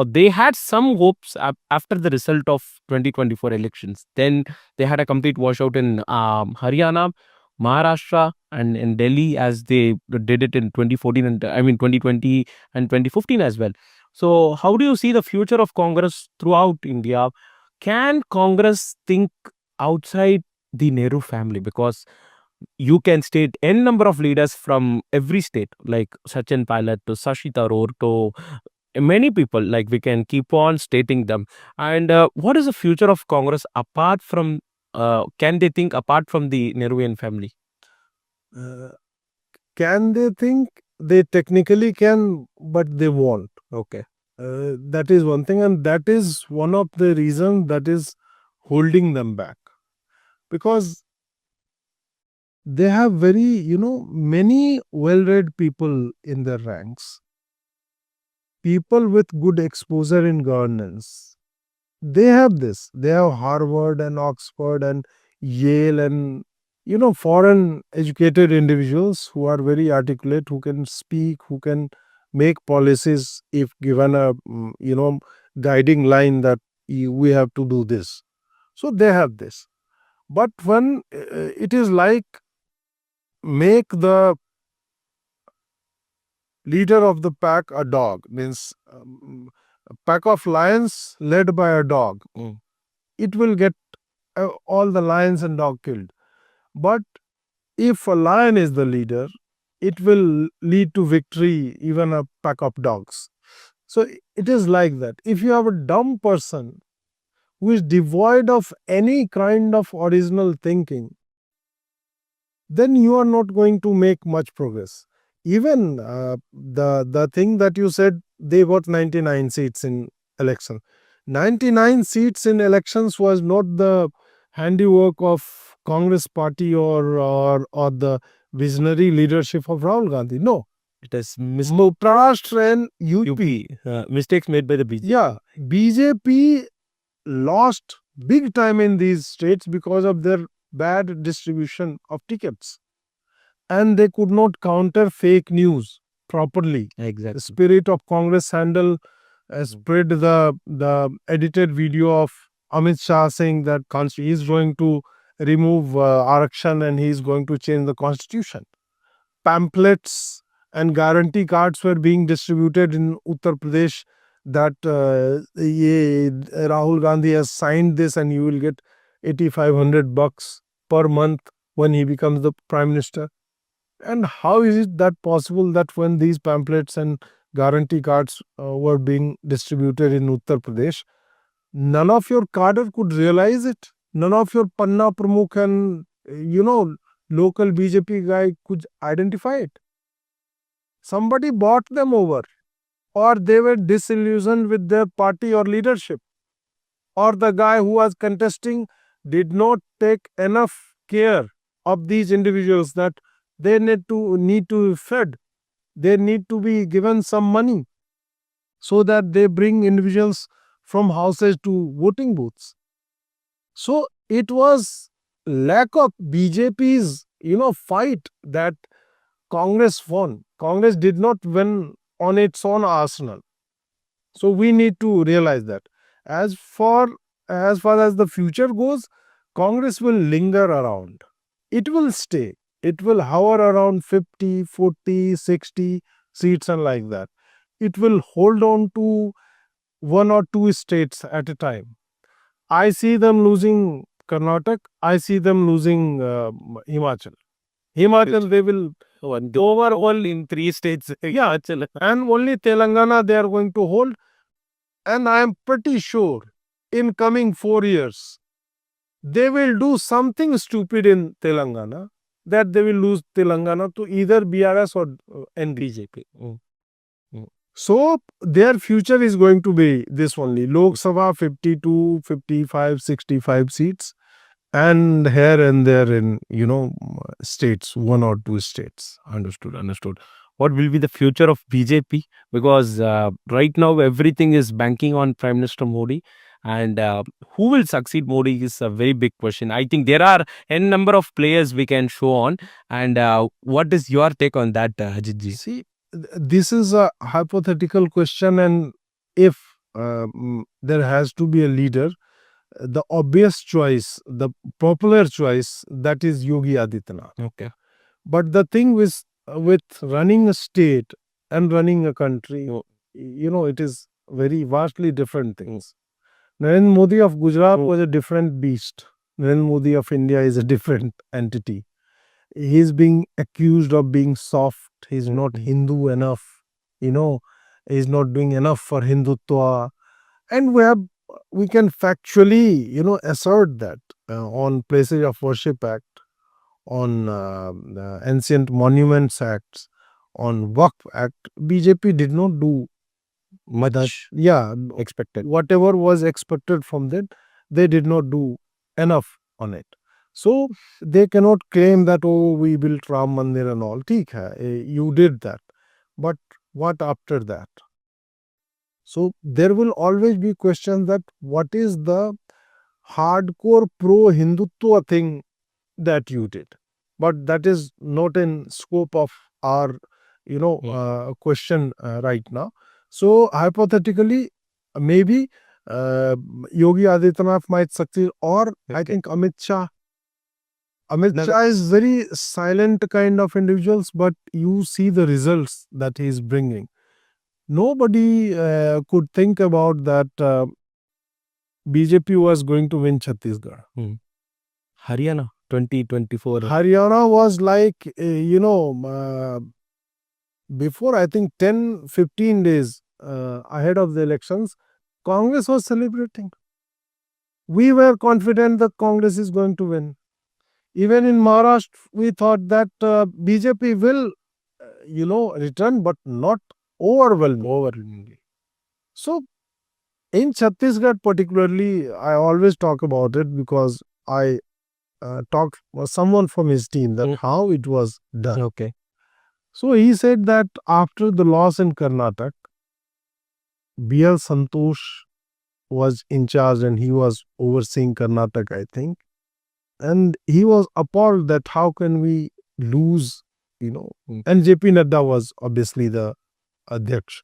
Speaker 1: they had some hopes after the result of 2024 elections. Then they had a complete washout in Haryana, Maharashtra, and in Delhi, as they did it in 2014 and 2020 and 2015 as well. So how do you see the future of Congress throughout India? Can Congress think outside the Nehru family? Because you can state n number of leaders from every state, like Sachin Pilot to Shashi Tharoor to many people, like we can keep on stating them. And what is the future of Congress apart from can they think apart from the Nehruvian family?
Speaker 2: Can they think? They technically can, but they won't.
Speaker 1: Okay.
Speaker 2: That is one thing, and that is one of the reasons that is holding them back, because they have very, many well-read people in their ranks. people with good exposure in governance, they have this. They have Harvard and Oxford and Yale and foreign educated individuals who are very articulate, who can speak, who can make policies if given a guiding line that we have to do this. So they have this. But when it is like make the leader of the pack a dog, means a pack of lions led by a dog, it will get all the lions and dog killed. But if a lion is the leader, it will lead to victory, even a pack of dogs. So it is like that. If you have a dumb person who is devoid of any kind of original thinking, then you are not going to make much progress. Even the thing that you said, they got 99 seats in election. 99 seats in elections was not the handiwork of Congress party or the visionary leadership of Rahul Gandhi. No,
Speaker 1: It is
Speaker 2: Maharashtra and UP.
Speaker 1: mistakes made by the BJP.
Speaker 2: Yeah, BJP lost big time in these states because of their bad distribution of tickets. And they could not counter fake news properly. The
Speaker 1: Exactly.
Speaker 2: spirit of Congress handle spread the edited video of Amit Shah saying that he is going to remove Arakshan and he is going to change the constitution. Pamphlets and guarantee cards were being distributed in Uttar Pradesh that Rahul Gandhi has signed this and you will get $8,500 per month when he becomes the prime minister. And how is it that possible that when these pamphlets and guarantee cards were being distributed in Uttar Pradesh, none of your cadre could realize it? None of your Panna Pramukh and, local BJP guy could identify it? Somebody bought them over, or they were disillusioned with their party or leadership, or the guy who was contesting did not take enough care of these individuals that they need to be fed. They need to be given some money so that they bring individuals from houses to voting booths. So it was lack of BJP's fight that Congress won. Congress did not win on its own arsenal. So we need to realize that. As far as the future goes, Congress will linger around. It will stay. It will hover around 50, 40, 60 seats and like that. It will hold on to one or two states at a time. I see them losing Karnataka. I see them losing Himachal. Himachal, they will
Speaker 1: Overall in 3 states.
Speaker 2: yeah, and only Telangana they are going to hold. And I am pretty sure in coming 4 years, they will do something stupid in Telangana that they will lose Telangana to either BRS or NBJP. So their future is going to be this only. Lok Sabha 52, 55, 65 seats, and here and there in states, one or two states.
Speaker 1: Understood. What will be the future of BJP? Because right now everything is banking on Prime Minister Modi, and who will succeed Modi is a very big question. I think there are n number of players we can show on, and what is your take on that, Ajit ji?
Speaker 2: See, this is a hypothetical question, and if there has to be a leader, the obvious choice, the popular choice, that is Yogi Adityanath.
Speaker 1: Okay.
Speaker 2: But the thing with running a state and running a country, it is very vastly different things. Narendra Modi of Gujarat was a different beast. Narendra Modi of India is a different entity. He is being accused of being soft. He is not Hindu enough. He is not doing enough for Hindutva. And we can factually, assert that on Places of Worship Act, on the Ancient Monuments Acts, on Waqf Act. BJP did not do
Speaker 1: Much expected.
Speaker 2: whatever was expected from them. They did not do enough on it. So they cannot claim that, oh, we built Ram Mandir and all. ठीक है, you did that. But what after that? So there will always be questions that what is the hardcore pro-Hindutva thing that you did. But that is not in scope of our, question right now. So hypothetically, maybe Yogi Adityanath might succeed, or I think Amit Shah. Amit Shah is very silent kind of individuals, but you see the results that he is bringing. Nobody could think about that BJP was going to win Chhattisgarh.
Speaker 1: Haryana 2024.
Speaker 2: Haryana was like, before I think 10, 15 days ahead of the elections, Congress was celebrating. We were confident that Congress is going to win. Even in Maharashtra, we thought that BJP will, return, but not overwhelmingly. So in Chhattisgarh particularly, I always talk about it because I talked someone from his team that how it was done.
Speaker 1: Okay.
Speaker 2: So he said that after the loss in Karnataka, B.L. Santosh was in charge and he was overseeing Karnataka, I think. And he was appalled that how can we lose, and J.P. Nadda was obviously the Adhyaksh.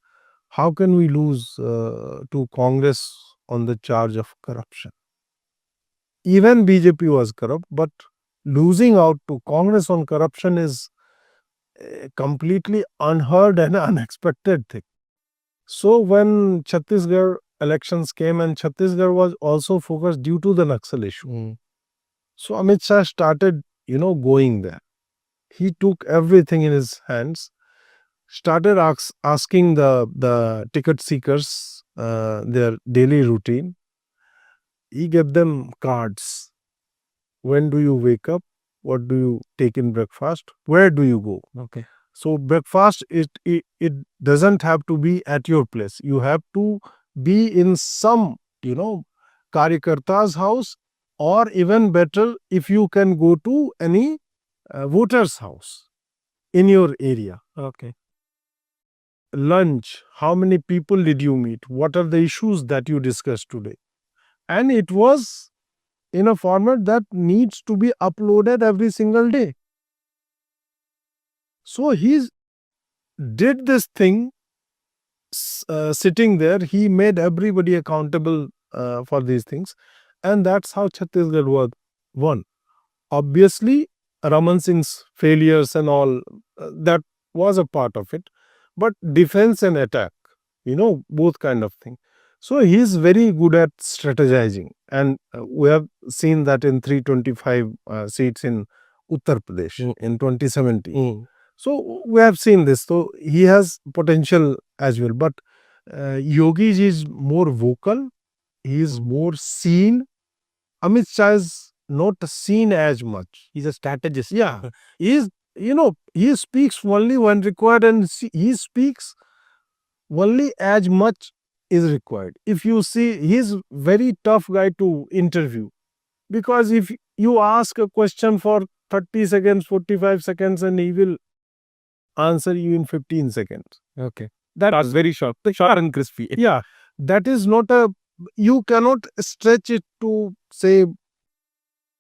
Speaker 2: How can we lose to Congress on the charge of corruption? Even BJP was corrupt, but losing out to Congress on corruption is completely unheard and unexpected thing. So when Chhattisgarh elections came, and Chhattisgarh was also focused due to the Naxal issue. So Amit Shah started, going there. He took everything in his hands, started asking the ticket seekers their daily routine. He gave them cards. When do you wake up? What do you take in breakfast? Where do you go?
Speaker 1: Okay.
Speaker 2: So breakfast, it doesn't have to be at your place. You have to be in some, Karyakarta's house, or even better, if you can go to any voter's house in your area.
Speaker 1: Okay.
Speaker 2: Lunch, how many people did you meet? What are the issues that you discussed today? And it was in a format that needs to be uploaded every single day. So he did this thing sitting there. He made everybody accountable for these things. And that's how Chhattisgarh was won. Obviously, Raman Singh's failures and all, that was a part of it. But defense and attack, both kind of thing. So he's very good at strategizing. And we have seen that in 325 seats in Uttar Pradesh in 2017. So we have seen this. So he has potential as well. But Yogi is more vocal. He is more seen. Amit Shah is not seen as much.
Speaker 1: He's a strategist.
Speaker 2: Yeah. He is, he speaks only when required, and he speaks only as much is required. If you see, he's very tough guy to interview, because if you ask a question for 30 seconds, 45 seconds, and he will answer you in 15 seconds.
Speaker 1: Okay. That's very sharp. Sharp and crispy.
Speaker 2: Yeah. That is not you cannot stretch it to say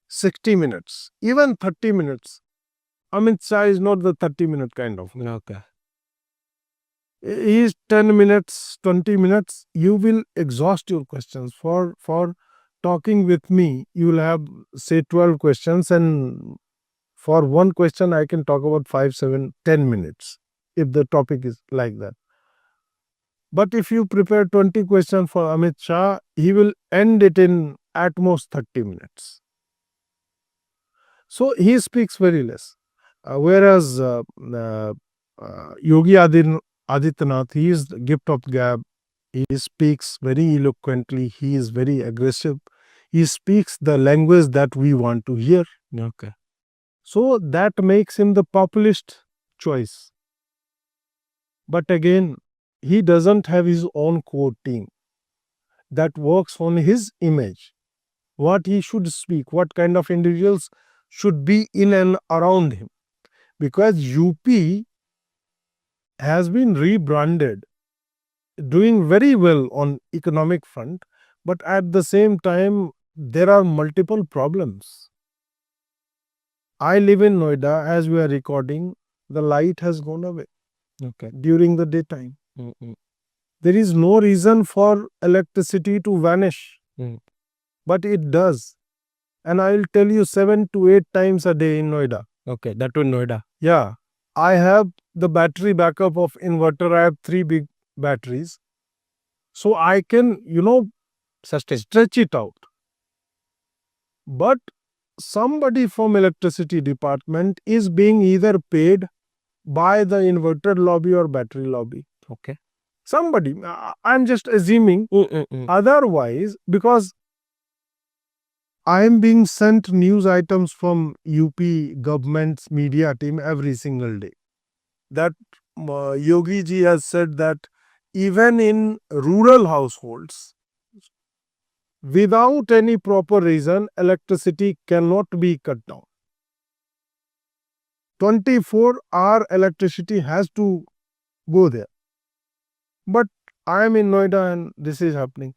Speaker 2: 60 minutes, even 30 minutes. Amit Shah is not the 30-minute kind of.
Speaker 1: Okay.
Speaker 2: He is 10 minutes, 20 minutes. You will exhaust your questions. For talking with me, you will have, say, 12 questions, and for one question, I can talk about 5, 7, 10 minutes if the topic is like that. But if you prepare 20 questions for Amit Shah, he will end it in at most 30 minutes. So he speaks very less. Whereas Yogi Adityanath, he is the gift of gab. He speaks very eloquently. He is very aggressive. He speaks the language that we want to hear.
Speaker 1: Okay.
Speaker 2: So that makes him the populist choice. But again, he doesn't have his own core team that works on his image, what he should speak, what kind of individuals should be in and around him. Because UP has been rebranded doing very well on economic front, but at the same time, there are multiple problems. I live in Noida. As we are recording, the light has gone away
Speaker 1: Okay.
Speaker 2: during the daytime.
Speaker 1: Mm-mm.
Speaker 2: There is no reason for electricity to vanish,
Speaker 1: Mm.
Speaker 2: but it does. And I'll tell you 7 to 8 times a day in Noida.
Speaker 1: Okay, that too in Noida.
Speaker 2: Yeah, I have the battery backup of inverter. I have 3 big batteries. So I can,
Speaker 1: Sustain.
Speaker 2: stretch it out. But somebody from electricity department is being either paid by the inverter lobby or battery lobby.
Speaker 1: Okay.
Speaker 2: Somebody, I'm just assuming. Otherwise, because I am being sent news items from UP government's media team every single day, that Yogi ji has said that even in rural households, without any proper reason, electricity cannot be cut down. 24-hour electricity has to go there. But I am in Noida and this is happening.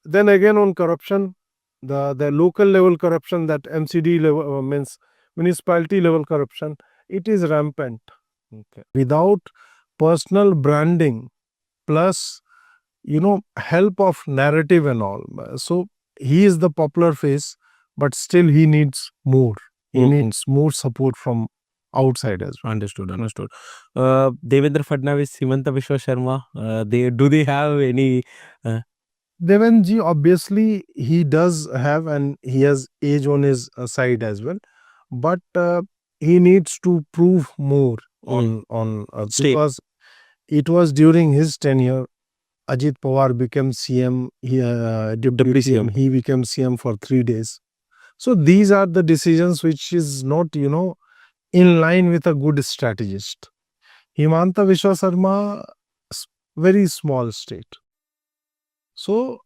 Speaker 2: Then again on corruption, the local level corruption, that MCD level means municipality level corruption, it is rampant.
Speaker 1: Okay.
Speaker 2: Without personal branding plus help of narrative and all. So he is the popular face, but still he needs more. He needs more support from outside as well.
Speaker 1: Understood. Devendra Fadnavis, Himanta Biswa Sharma, they have any?
Speaker 2: Devenji, obviously he does have, and he has age on his side as well, but he needs to prove more on
Speaker 1: Stay.
Speaker 2: because it was during his tenure Ajit Pawar became CM, deputy CM. He became CM for 3 days. So these are the decisions which is not in line with a good strategist. Himanta Biswa Sarma, very small state. So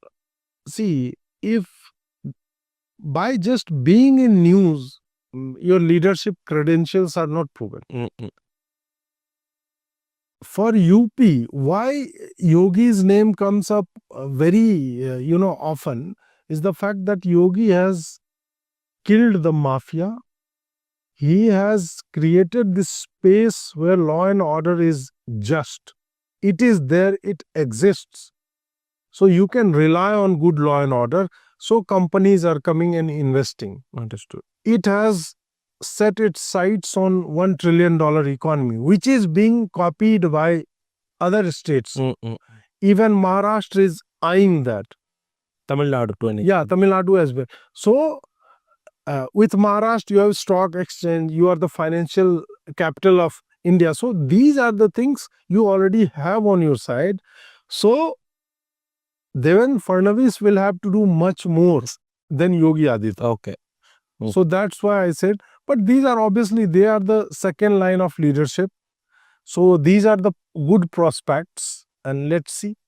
Speaker 2: see, if by just being in news, your leadership credentials are not proven. For UP, why Yogi's name comes up very often is the fact that Yogi has killed the mafia. He has created this space where law and order is just. It is there, it exists. So you can rely on good law and order. So companies are coming and investing.
Speaker 1: Understood.
Speaker 2: It has set its sights on $1 trillion economy, which is being copied by other states. Even Maharashtra is eyeing that.
Speaker 1: Tamil Nadu too.
Speaker 2: Yeah, Tamil Nadu as well. So with Maharashtra, you have stock exchange, you are the financial capital of India. So these are the things you already have on your side. So Devendra Fadnavis will have to do much more than Yogi Adityanath.
Speaker 1: Okay.
Speaker 2: So that's why I said, but these are obviously, they are the second line of leadership. So these are the good prospects, and let's see.